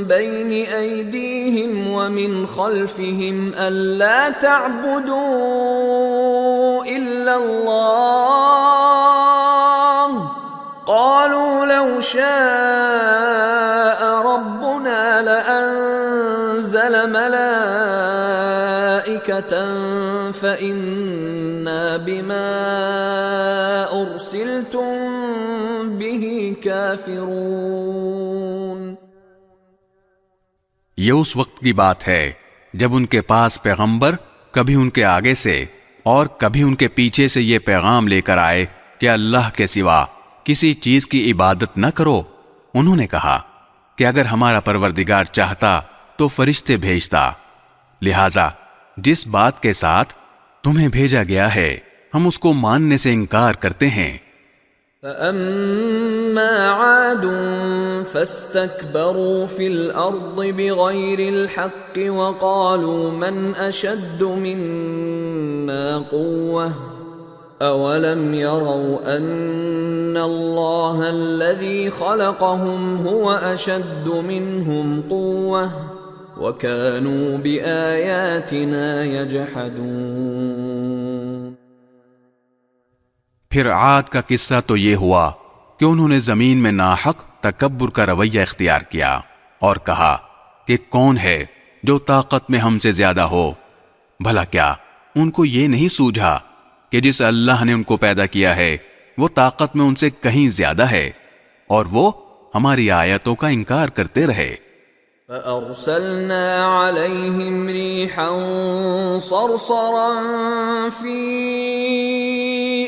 بين ايديهم ومن خلفهم الا تعبدوا الا الله قالوا لو شاء ربنا لأنزل ملائكة فإنا بما أرسلتم به كافرون۔ یہ اس وقت کی بات ہے جب ان کے پاس پیغمبر کبھی ان کے آگے سے اور کبھی ان کے پیچھے سے یہ پیغام لے کر آئے کہ اللہ کے سوا کسی چیز کی عبادت نہ کرو۔ انہوں نے کہا کہ اگر ہمارا پروردگار چاہتا تو فرشتے بھیجتا، لہذا جس بات کے ساتھ تمہیں بھیجا گیا ہے ہم اس کو ماننے سے انکار کرتے ہیں۔ فَأَمَّا عَادٌ فَاسْتَكْبَرُوا فِي الْأَرْضِ بِغَيْرِ الْحَقِّ وَقَالُوا مَنْ أَشَدُّ مِنَّا قُوَّةً أَوَلَمْ يَرَوْا أَنَّ اللَّهَ الَّذِي خَلَقَهُمْ هُوَ أَشَدُّ مِنْهُمْ قُوَّةً وَكَانُوا بِآيَاتِنَا يَجْحَدُونَ۔ پھر عاد کا قصہ تو یہ ہوا کہ انہوں نے زمین میں ناحق تکبر کا رویہ اختیار کیا اور کہا کہ کون ہے جو طاقت میں ہم سے زیادہ ہو۔ بھلا کیا ان کو یہ نہیں سوجھا کہ جس اللہ نے ان کو پیدا کیا ہے وہ طاقت میں ان سے کہیں زیادہ ہے، اور وہ ہماری آیتوں کا انکار کرتے رہے۔ فَأَرْسَلْنَا عَلَيْهِمْ رِيحًا صَرْصَرًا فِي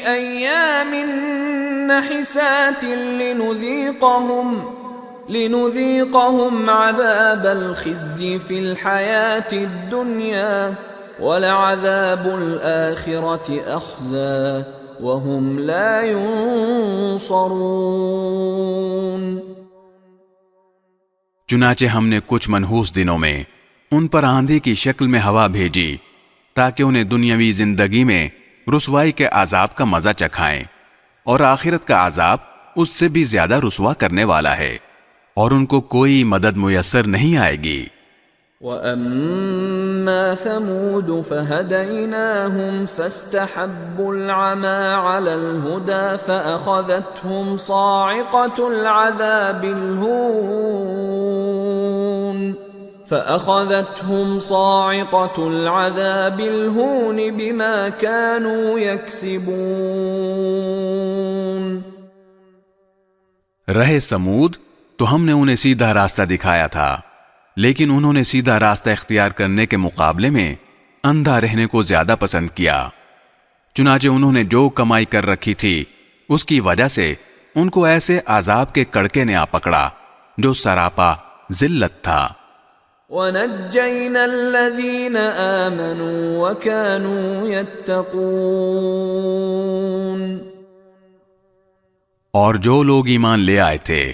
أَيَّامٍ نَحِسَاتٍ لِنُذِيقَهُمْ عَذَابَ الْخِزْيِ فِي الْحَيَاةِ الدُّنْيَا وَلَعَذَابُ الْآخِرَةِ أَخْزَى وَهُمْ لَا يُنصَرُونَ۔ چنانچہ ہم نے کچھ منحوس دنوں میں ان پر آندھی کی شکل میں ہوا بھیجی تاکہ انہیں دنیاوی زندگی میں رسوائی کے عذاب کا مزہ چکھائیں، اور آخرت کا عذاب اس سے بھی زیادہ رسوا کرنے والا ہے، اور ان کو کوئی مدد میسر نہیں آئے گی۔ وَأَمَّا ثَمُودُ فَهَدَيْنَاهُمْ فَاسْتَحَبُّوا الْعَمَى عَلَى الْهُدَى فَأَخَذَتْهُمْ صَاعِقَةُ الْعَذَابِ الْهُونِ بِمَا كَانُوا يَكْسِبُونَ۔ رہے سمود تو ہم نے انہیں سیدھا راستہ دکھایا تھا، لیکن انہوں نے سیدھا راستہ اختیار کرنے کے مقابلے میں اندھا رہنے کو زیادہ پسند کیا۔ چنانچہ انہوں نے جو کمائی کر رکھی تھی اس کی وجہ سے ان کو ایسے عذاب کے کڑکے نے آ پکڑا جو سراپا ذلت تھا۔ وَنَجَّيْنَا الَّذِينَ آمَنُوا وَكَانُوا يَتَّقُونَ۔ اور جو لوگ ایمان لے آئے تھے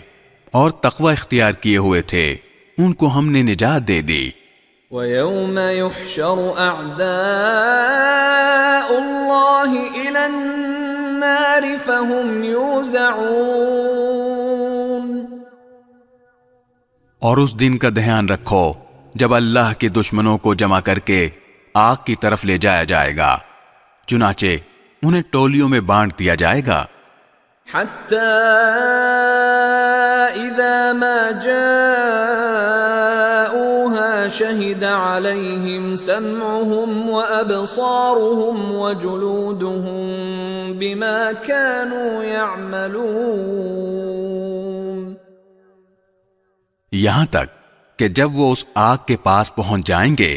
اور تقوی اختیار کیے ہوئے تھے ان کو ہم نے نجات دے دی۔ وَيَوْمَ يُحْشَرُ أَعْدَاءُ اللَّهِ إِلَى النَّارِ فَهُمْ يُوزَعُونَ۔ اور اس دن کا دھیان رکھو جب اللہ کے دشمنوں کو جمع کر کے آگ کی طرف لے جایا جائے گا، چنانچہ انہیں ٹولیوں میں بانٹ دیا جائے گا، حتى إذا ما جاءوها شهد عليهم سمعهم وأبصارهم وجلودهم بما كانوا يعملون. یہاں تک کہ جب وہ اس آگ کے پاس پہنچ جائیں گے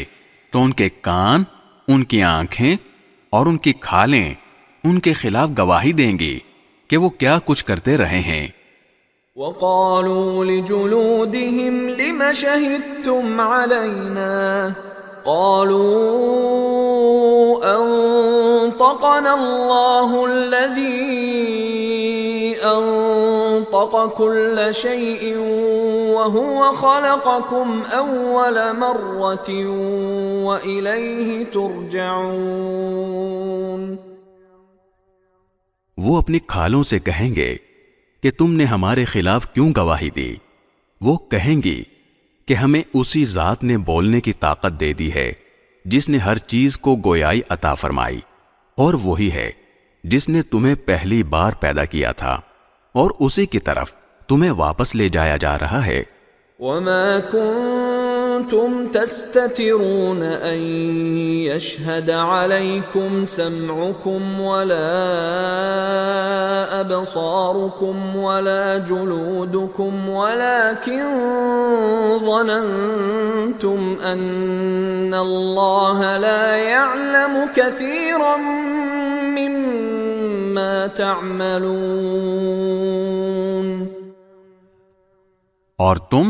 تو ان کے کان، ان کی آنکھیں اور ان کی کھالیں ان کے خلاف گواہی دیں گی کہ وہ کیا کچھ کرتے رہے ہیں. وقالوا لجلودهم لم شهدتم علينا قالوا أنطقنا الله الذي أنطق كل شيء وهو خلقكم أول مرة وإليه ترجعون. وہ اپنی کھالوں سے کہیں گے کہ تم نے ہمارے خلاف کیوں گواہی دی؟ وہ کہیں گی کہ ہمیں اسی ذات نے بولنے کی طاقت دے دی ہے جس نے ہر چیز کو گویائی عطا فرمائی، اور وہی ہے جس نے تمہیں پہلی بار پیدا کیا تھا اور اسی کی طرف تمہیں واپس لے جایا جا رہا ہے. وما كنتم تستترون أن يشهد عليكم سمعكم ولا أبصاركم ولا جلودكم ولكن ظننتم أن الله لا يعلم كثيرا مما تعملون. اور تم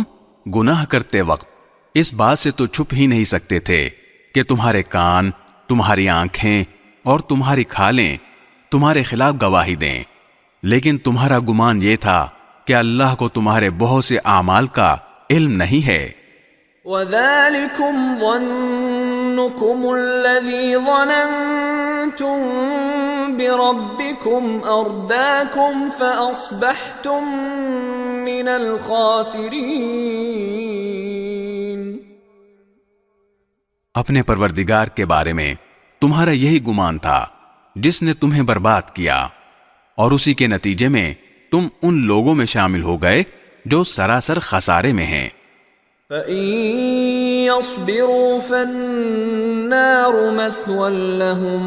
گناہ کرتے وقت اس بات سے تو چھپ ہی نہیں سکتے تھے کہ تمہارے کان، تمہاری آنکھیں اور تمہاری کھالیں تمہارے خلاف گواہی دیں، لیکن تمہارا گمان یہ تھا کہ اللہ کو تمہارے بہت سے اعمال کا علم نہیں ہے. وَذَلِكُمْ ظَنُّكُمُ الَّذِي ظَنَنْتُمْ بِرَبِّكُمْ أَرْدَاكُمْ فَأَصْبَحْتُمْ مِنَ الْخَاسِرِينَ. اپنے پروردگار کے بارے میں تمہارا یہی گمان تھا جس نے تمہیں برباد کیا، اور اسی کے نتیجے میں تم ان لوگوں میں شامل ہو گئے جو سراسر خسارے میں ہیں. فَإِن يَصْبِرُوا فَالنَّارُ مَثْوًى لَهُمْ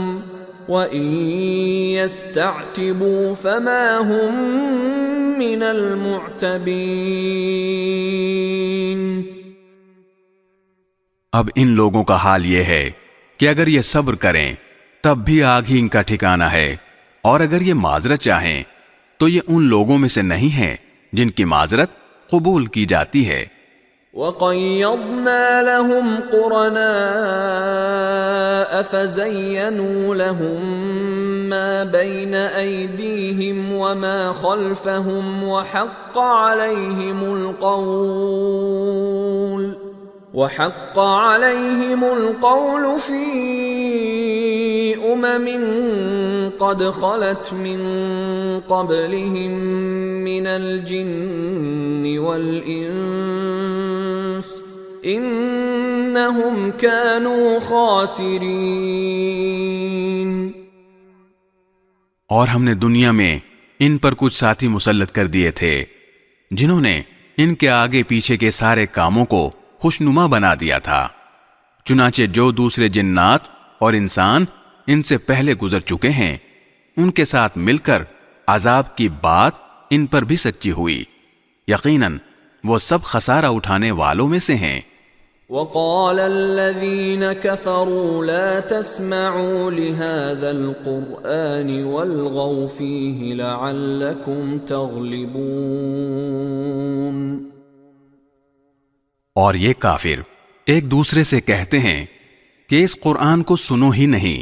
وَإِن يَسْتَعْتِبُوا فَمَا هُمْ مِنَ الْمُعْتَبِينَ. اب ان لوگوں کا حال یہ ہے کہ اگر یہ صبر کریں تب بھی آگ ہی ان کا ٹھکانہ ہے، اور اگر یہ معذرت چاہیں تو یہ ان لوگوں میں سے نہیں ہیں جن کی معذرت قبول کی جاتی ہے. وَقَيَّضْنَا لَهُمْ قُرَنَاءَ فَزَيَّنُوا لَهُم مَّا بَيْنَ أَيْدِيهِمْ وَمَا خَلْفَهُمْ وَحَقَّ عَلَيْهِمُ الْقَوْلُ فِي قَدْ خَلَتْ مِن قَبْلِهِم مِّنَ الْجِنِّ وَالْإِنسِ إِنَّهُمْ كَانُوا خَاسِرِينَ. اور ہم نے دنیا میں ان پر کچھ ساتھی مسلط کر دیے تھے جنہوں نے ان کے آگے پیچھے کے سارے کاموں کو خوشنما بنا دیا تھا، چنانچہ جو دوسرے جنات اور انسان ان سے پہلے گزر چکے ہیں ان کے ساتھ مل کر عذاب کی بات ان پر بھی سچی ہوئی. یقیناً وہ سب خسارہ اٹھانے والوں میں سے ہیں. وَقَالَ الَّذِينَ كَفَرُوا لَا تَسْمَعُوا لِهَذَا الْقُرْآنِ وَالْغَوْا فِيهِ لَعَلَّكُمْ تَغْلِبُونَ. اور یہ کافر ایک دوسرے سے کہتے ہیں کہ اس قرآن کو سنو ہی نہیں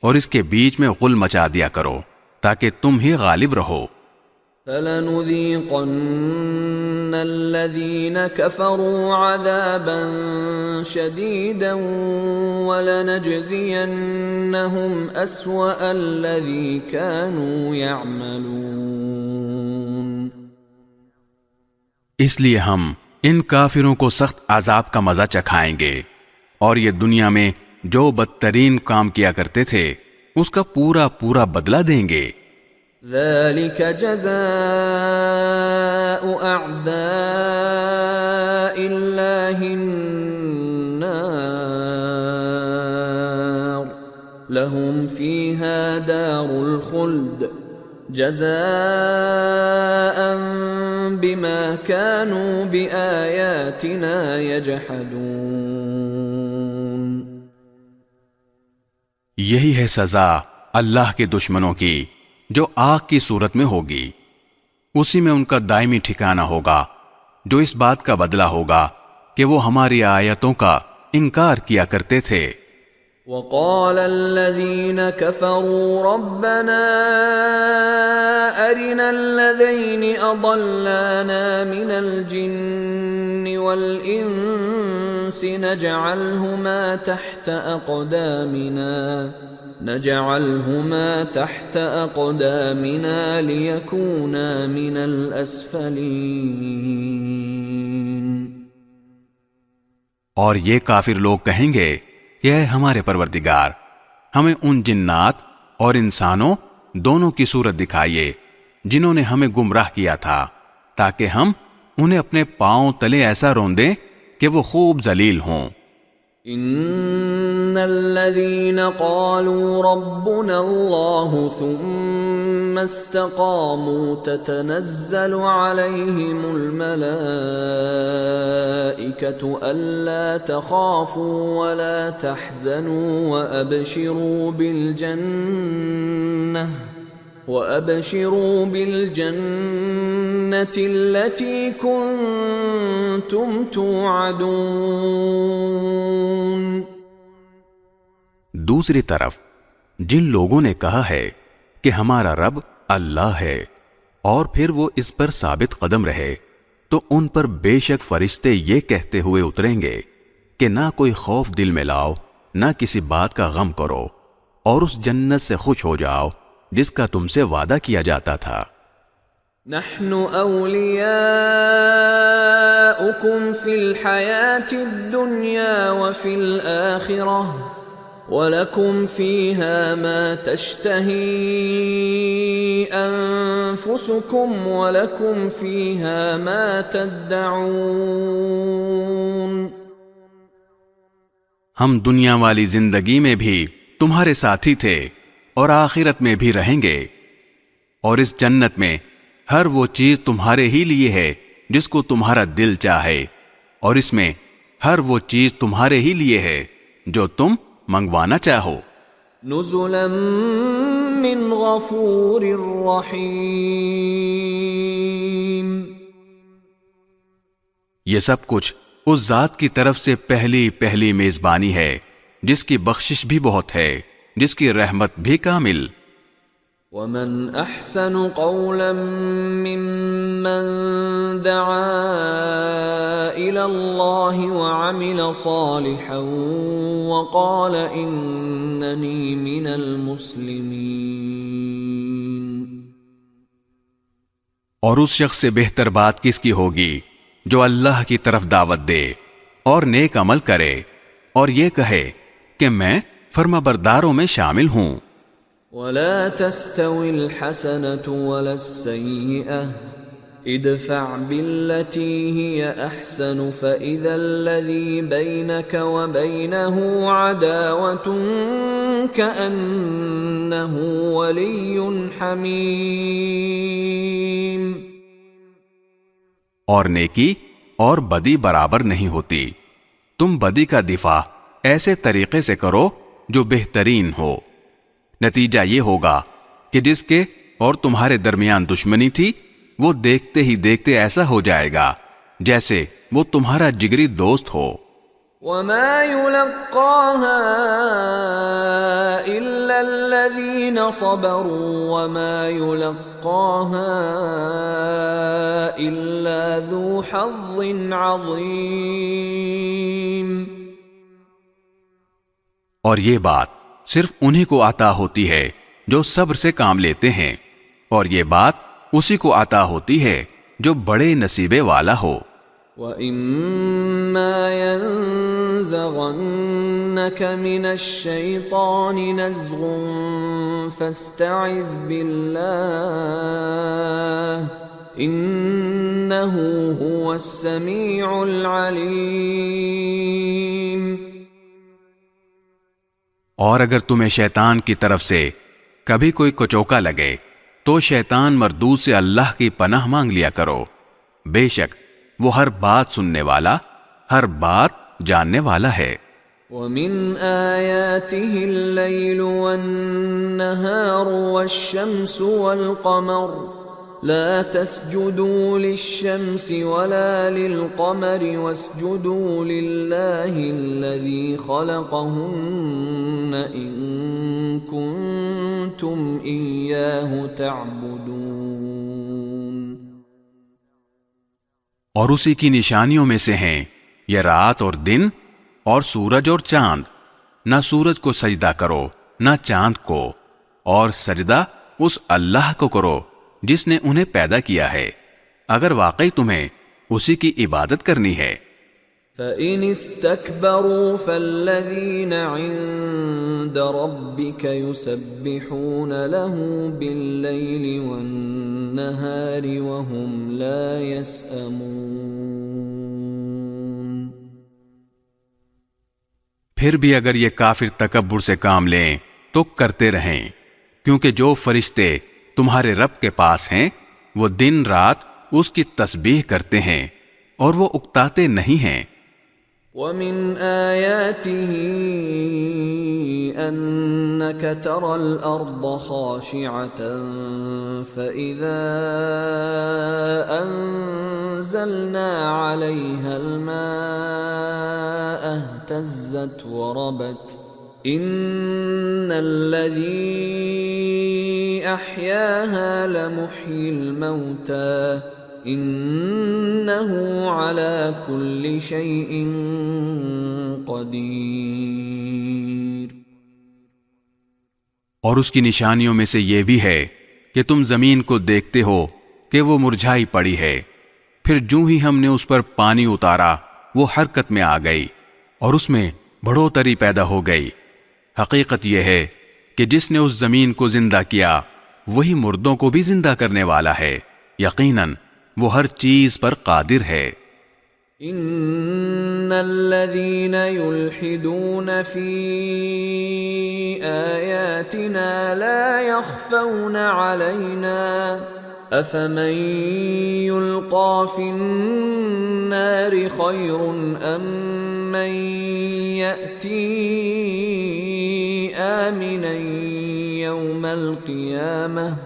اور اس کے بیچ میں غل مچا دیا کرو تاکہ تم ہی غالب رہو. فَلَنُذِيقَنَّ الَّذِينَ كَفَرُوا عَذَابًا شَدِيدًا وَلَنَجْزِيَنَّهُمْ أَسْوَأَ الَّذِي كَانُوا يَعْمَلُونَ. اس لیے ہم ان کافروں کو سخت عذاب کا مزہ چکھائیں گے اور یہ دنیا میں جو بدترین کام کیا کرتے تھے اس کا پورا پورا بدلہ دیں گے۔ ذلك جزاء اعداء اللہ النار لهم فيها دار الخلد جزاء بما كانوا بآياتنا يجحدون۔ یہی ہے سزا اللہ کے دشمنوں کی جو آگ کی صورت میں ہوگی، اسی میں ان کا دائمی ٹھکانہ ہوگا، جو اس بات کا بدلہ ہوگا کہ وہ ہماری آیتوں کا انکار کیا کرتے تھے۔ وقال الذين كفروا ربنا أرنا الذين أضلانا من الجن والإنس نجعلهما تحت أقدامنا ليكونا من الأسفلين۔ اور یہ کافر لوگ کہیں گے کہ اے ہمارے پروردگار، ہمیں ان جنات اور انسانوں دونوں کی صورت دکھائیے جنہوں نے ہمیں گمراہ کیا تھا، تاکہ ہم انہیں اپنے پاؤں تلے ایسا رون دیں کہ وہ خوب ذلیل ہوں۔ ان الذين قالوا ربنا الله ثم استقاموا تتنزل عليهم الملائكة ألا تخافوا ولا تحزنوا وأبشروا بالجنة التي كنتم توعدون۔ دوسری طرف جن لوگوں نے کہا ہے کہ ہمارا رب اللہ ہے اور پھر وہ اس پر ثابت قدم رہے، تو ان پر بے شک فرشتے یہ کہتے ہوئے اتریں گے کہ نہ کوئی خوف دل میں لاؤ، نہ کسی بات کا غم کرو، اور اس جنت سے خوش ہو جاؤ جس کا تم سے وعدہ کیا جاتا تھا۔ نحن اولیاؤکم فی الحیاة الدنیا وفی الآخرہ وَلَكُمْ فِيهَا مَا تَشْتَهِي أَنفُسُكُمْ وَلَكُمْ فِيهَا مَا تَدَّعُونَ۔ ہم دنیا والی زندگی میں بھی تمہارے ساتھی تھے اور آخرت میں بھی رہیں گے، اور اس جنت میں ہر وہ چیز تمہارے ہی لیے ہے جس کو تمہارا دل چاہے، اور اس میں ہر وہ چیز تمہارے ہی لیے ہے جو تم منگوانا چاہو۔ نزلا من غفور رحیم۔ یہ سب کچھ اس ذات کی طرف سے پہلی میزبانی ہے جس کی بخشش بھی بہت ہے، جس کی رحمت بھی کامل۔ ومن احسن قولا ممن دعا الى اللہ وعمل صالحا وقال اننی من المسلمین۔ اور اس شخص سے بہتر بات کس کی ہوگی جو اللہ کی طرف دعوت دے اور نیک عمل کرے اور یہ کہے کہ میں فرمانبرداروں میں شامل ہوں۔ ولا تستوي الحسنة ولا السيئة ادفع بالتي هي أحسن فإذا الذي بينك وبينه عداوة كأنه ولي حميم۔ اور نیکی اور بدی برابر نہیں ہوتی، تم بدی کا دفاع ایسے طریقے سے کرو جو بہترین ہو، نتیجہ یہ ہوگا کہ جس کے اور تمہارے درمیان دشمنی تھی وہ دیکھتے ہی دیکھتے ایسا ہو جائے گا جیسے وہ تمہارا جگری دوست ہو۔ وما يلقاها إلا الذين صبروا وما يلقاها إلا ذو حظ عظيم۔ اور یہ بات صرف انہی کو عطا ہوتی ہے جو صبر سے کام لیتے ہیں، اور یہ بات اسی کو عطا ہوتی ہے جو بڑے نصیبے والا ہو۔ وَإِمَّا يَنزَغَنَّكَ مِنَ الشَّيْطَانِ نَزْغٌ فَاسْتَعِذْ بِاللَّهِ إِنَّهُ هُوَ السَّمِيعُ الْعَلِيمُ۔ اور اگر تمہیں شیطان کی طرف سے کبھی کوئی کچوکا لگے تو شیطان مردود سے اللہ کی پناہ مانگ لیا کرو، بے شک وہ ہر بات سننے والا، ہر بات جاننے والا ہے۔ وَمِنْ آيَاتِهِ اللَّيْلُ وَالنَّهَارُ وَالشَّمْسُ وَالْقَمَرُ لَا تَسْجُدُوا لِلشَّمْسِ وَلَا لِلْقَمَرِ وَاسْجُدُوا لِلَّهِ الَّذِي خَلَقَهُنَّ إِن كُنتُمْ إِيَّاهُ تَعْبُدُونَ۔ اور اسی کی نشانیوں میں سے ہیں یہ رات اور دن اور سورج اور چاند، نہ سورج کو سجدہ کرو نہ چاند کو، اور سجدہ اس اللہ کو کرو جس نے انہیں پیدا کیا ہے، اگر واقعی تمہیں اسی کی عبادت کرنی ہے۔ فَإِنِ اسْتَكْبَرُوا فَالَّذِينَ عِندَ رَبِّكَ يُسَبِّحُونَ لَهُ بِاللَّيْلِ وَالنَّهَارِ وَهُمْ لَا يَسْأَمُونَ۔ پھر بھی اگر یہ کافر تکبر سے کام لیں تو کرتے رہیں، کیونکہ جو فرشتے تمہارے رب کے پاس ہیں وہ دن رات اس کی تسبیح کرتے ہیں اور وہ اکتاتے نہیں ہیں۔ وَمِنْ آيَاتِهِ أَنَّكَ تَرَى الْأَرْضَ خَاشِعَةً فَإِذَا أَنزَلْنَا عَلَيْهَا الْمَاءَ اهْتَزَّتْ وَرَبَتْ إِنَّ الَّذِي أَحْيَاهَا لَمُحْيِي الْمَوْتَى إِنَّهُ عَلَى كُلِّ شَيْءٍ قَدِيرٌ۔ اور اس کی نشانیوں میں سے یہ بھی ہے کہ تم زمین کو دیکھتے ہو کہ وہ مرجھائی پڑی ہے، پھر جوں ہی ہم نے اس پر پانی اتارا وہ حرکت میں آ گئی اور اس میں بڑھوتری پیدا ہو گئی۔ حقیقت یہ ہے کہ جس نے اس زمین کو زندہ کیا وہی مردوں کو بھی زندہ کرنے والا ہے، یقیناً وہ ہر چیز پر قادر ہے۔ ان الذين يلحدون في آياتنا لا يخفون علينا افمن يلقى في النار خير ام من يأتي آمنا يوم القيامة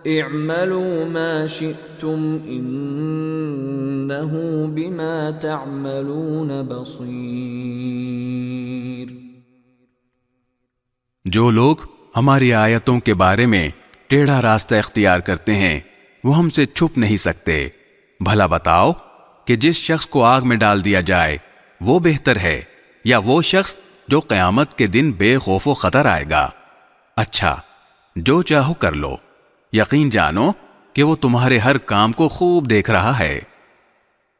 اعملوا ما شئتم انه بما تعملون بصیر۔ جو لوگ ہماری آیتوں کے بارے میں ٹیڑھا راستہ اختیار کرتے ہیں وہ ہم سے چھپ نہیں سکتے۔ بھلا بتاؤ کہ جس شخص کو آگ میں ڈال دیا جائے وہ بہتر ہے یا وہ شخص جو قیامت کے دن بے خوف و خطر آئے گا؟ اچھا، جو چاہو کر لو، یقین جانو کہ وہ تمہارے ہر کام کو خوب دیکھ رہا ہے۔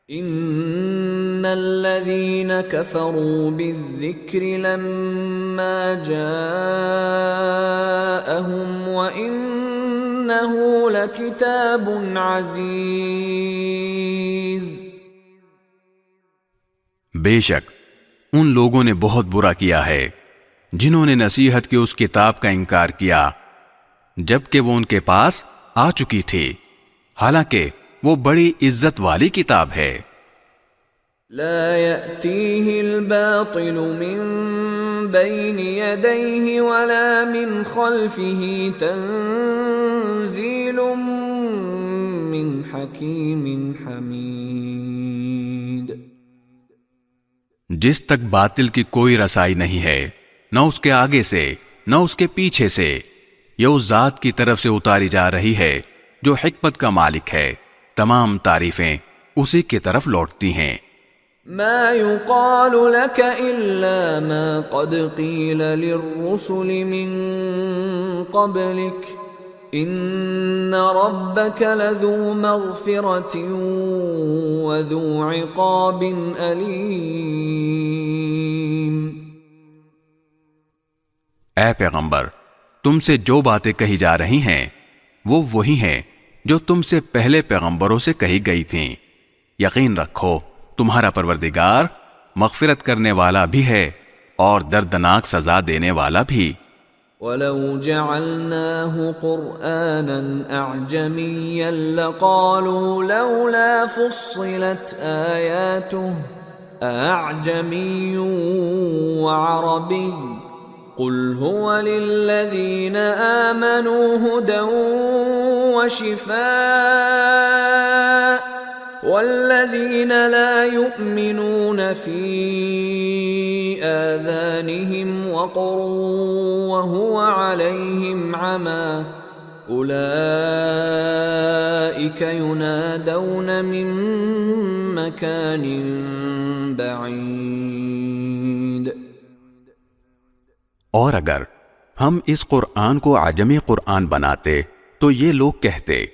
ان الذين كفروا بالذكر لما جاءهم وانه لكتاب عزيز۔ بے شک ان لوگوں نے بہت برا کیا ہے جنہوں نے نصیحت کی اس کتاب کا انکار کیا جبکہ وہ ان کے پاس آ چکی تھی، حالانکہ وہ بڑی عزت والی کتاب ہے۔ لا يأتيه الباطل من بين يديه ولا من خلفه تنزيل من حكيم حميد۔ جس تک باطل کی کوئی رسائی نہیں ہے، نہ اس کے آگے سے نہ اس کے پیچھے سے، یہ اس ذات کی طرف سے اتاری جا رہی ہے جو حکمت کا مالک ہے، تمام تعریفیں اسی کی طرف لوٹتی ہیں۔ ما يقال لك إلا ما قد قيل للرسل من قبلك ان ربك لذو مغفرة وذو عقاب علیم۔ اے پیغمبر، تم سے جو باتیں کہی جا رہی ہیں وہ وہی ہیں جو تم سے پہلے پیغمبروں سے کہی گئی تھیں۔ یقین رکھو تمہارا پروردگار مغفرت کرنے والا بھی ہے اور دردناک سزا دینے والا بھی۔ وَلَوْ جَعَلْنَاهُ قُرْآنًا أَعْجَمِيًّا لَقَالُوا لَوْلَا فُصِّلَتْ آيَاتُهُ أَأَعْجَمِيٌّ وَعَرَبِيٌّ قُلْ هُوَ لِلَّذِينَ آمَنُوا هُدًى وَشِفَاءٌ وَالَّذِينَ لَا يُؤْمِنُونَ فِي آذَانِهِمْ وَقْرٌ وَهُوَ عَلَيْهِمْ عَمًى أُولَئِكَ يُنَادَوْنَ مِن مَّكَانٍ بَعِيدٍ۔ اور اگر ہم اس قرآن کو عجمی قرآن بناتے تو یہ لوگ کہتے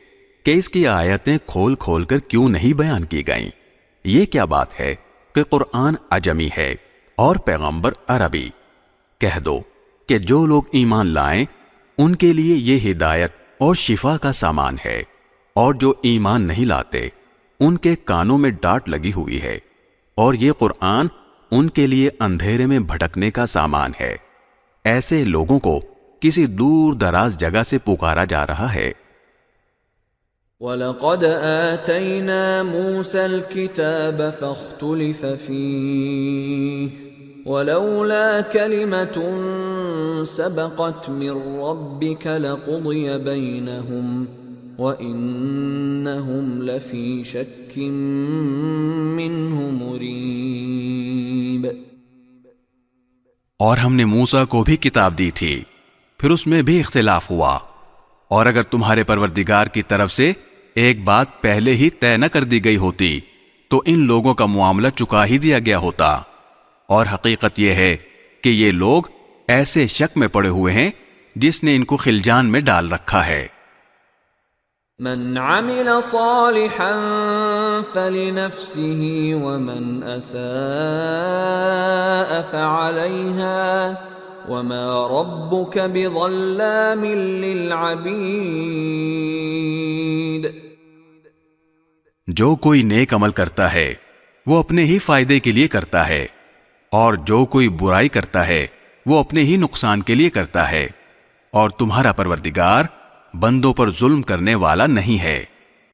کہ اس کی آیتیں کھول کھول کر کیوں نہیں بیان کی گئیں؟ یہ کیا بات ہے کہ قرآن عجمی ہے اور پیغمبر عربی؟ کہہ دو کہ جو لوگ ایمان لائیں ان کے لیے یہ ہدایت اور شفا کا سامان ہے، اور جو ایمان نہیں لاتے ان کے کانوں میں ڈانٹ لگی ہوئی ہے، اور یہ قرآن ان کے لیے اندھیرے میں بھٹکنے کا سامان ہے۔ ایسے لوگوں کو کسی دور دراز جگہ سے پکارا جا رہا ہے۔ وَلَقَدْ آتَيْنَا مُوسَى الْكِتَابَ فَاخْتُلِفَ فِيهِ وَلَوْلَا كَلِمَةٌ سَبَقَتْ مِنْ رَبِّكَ لَقُضِيَ بَيْنَهُمْ وَإِنَّهُمْ لَفِي شَكٍّ مِّنْهُ مُرِيبٍ۔ اور ہم نے موسیٰ کو بھی کتاب دی تھی، پھر اس میں بھی اختلاف ہوا، اور اگر تمہارے پروردگار کی طرف سے ایک بات پہلے ہی طے نہ کر دی گئی ہوتی تو ان لوگوں کا معاملہ چکا ہی دیا گیا ہوتا۔ اور حقیقت یہ ہے کہ یہ لوگ ایسے شک میں پڑے ہوئے ہیں جس نے ان کو خلجان میں ڈال رکھا ہے۔ من عمل صالحا فلنفسه ومن اساء فعليها وما ربك بظلام للعبید۔ جو کوئی نیک عمل کرتا ہے وہ اپنے ہی فائدے کے لیے کرتا ہے، اور جو کوئی برائی کرتا ہے وہ اپنے ہی نقصان کے لیے کرتا ہے، اور تمہارا پروردگار بندوں پر ظلم کرنے والا نہیں ہے۔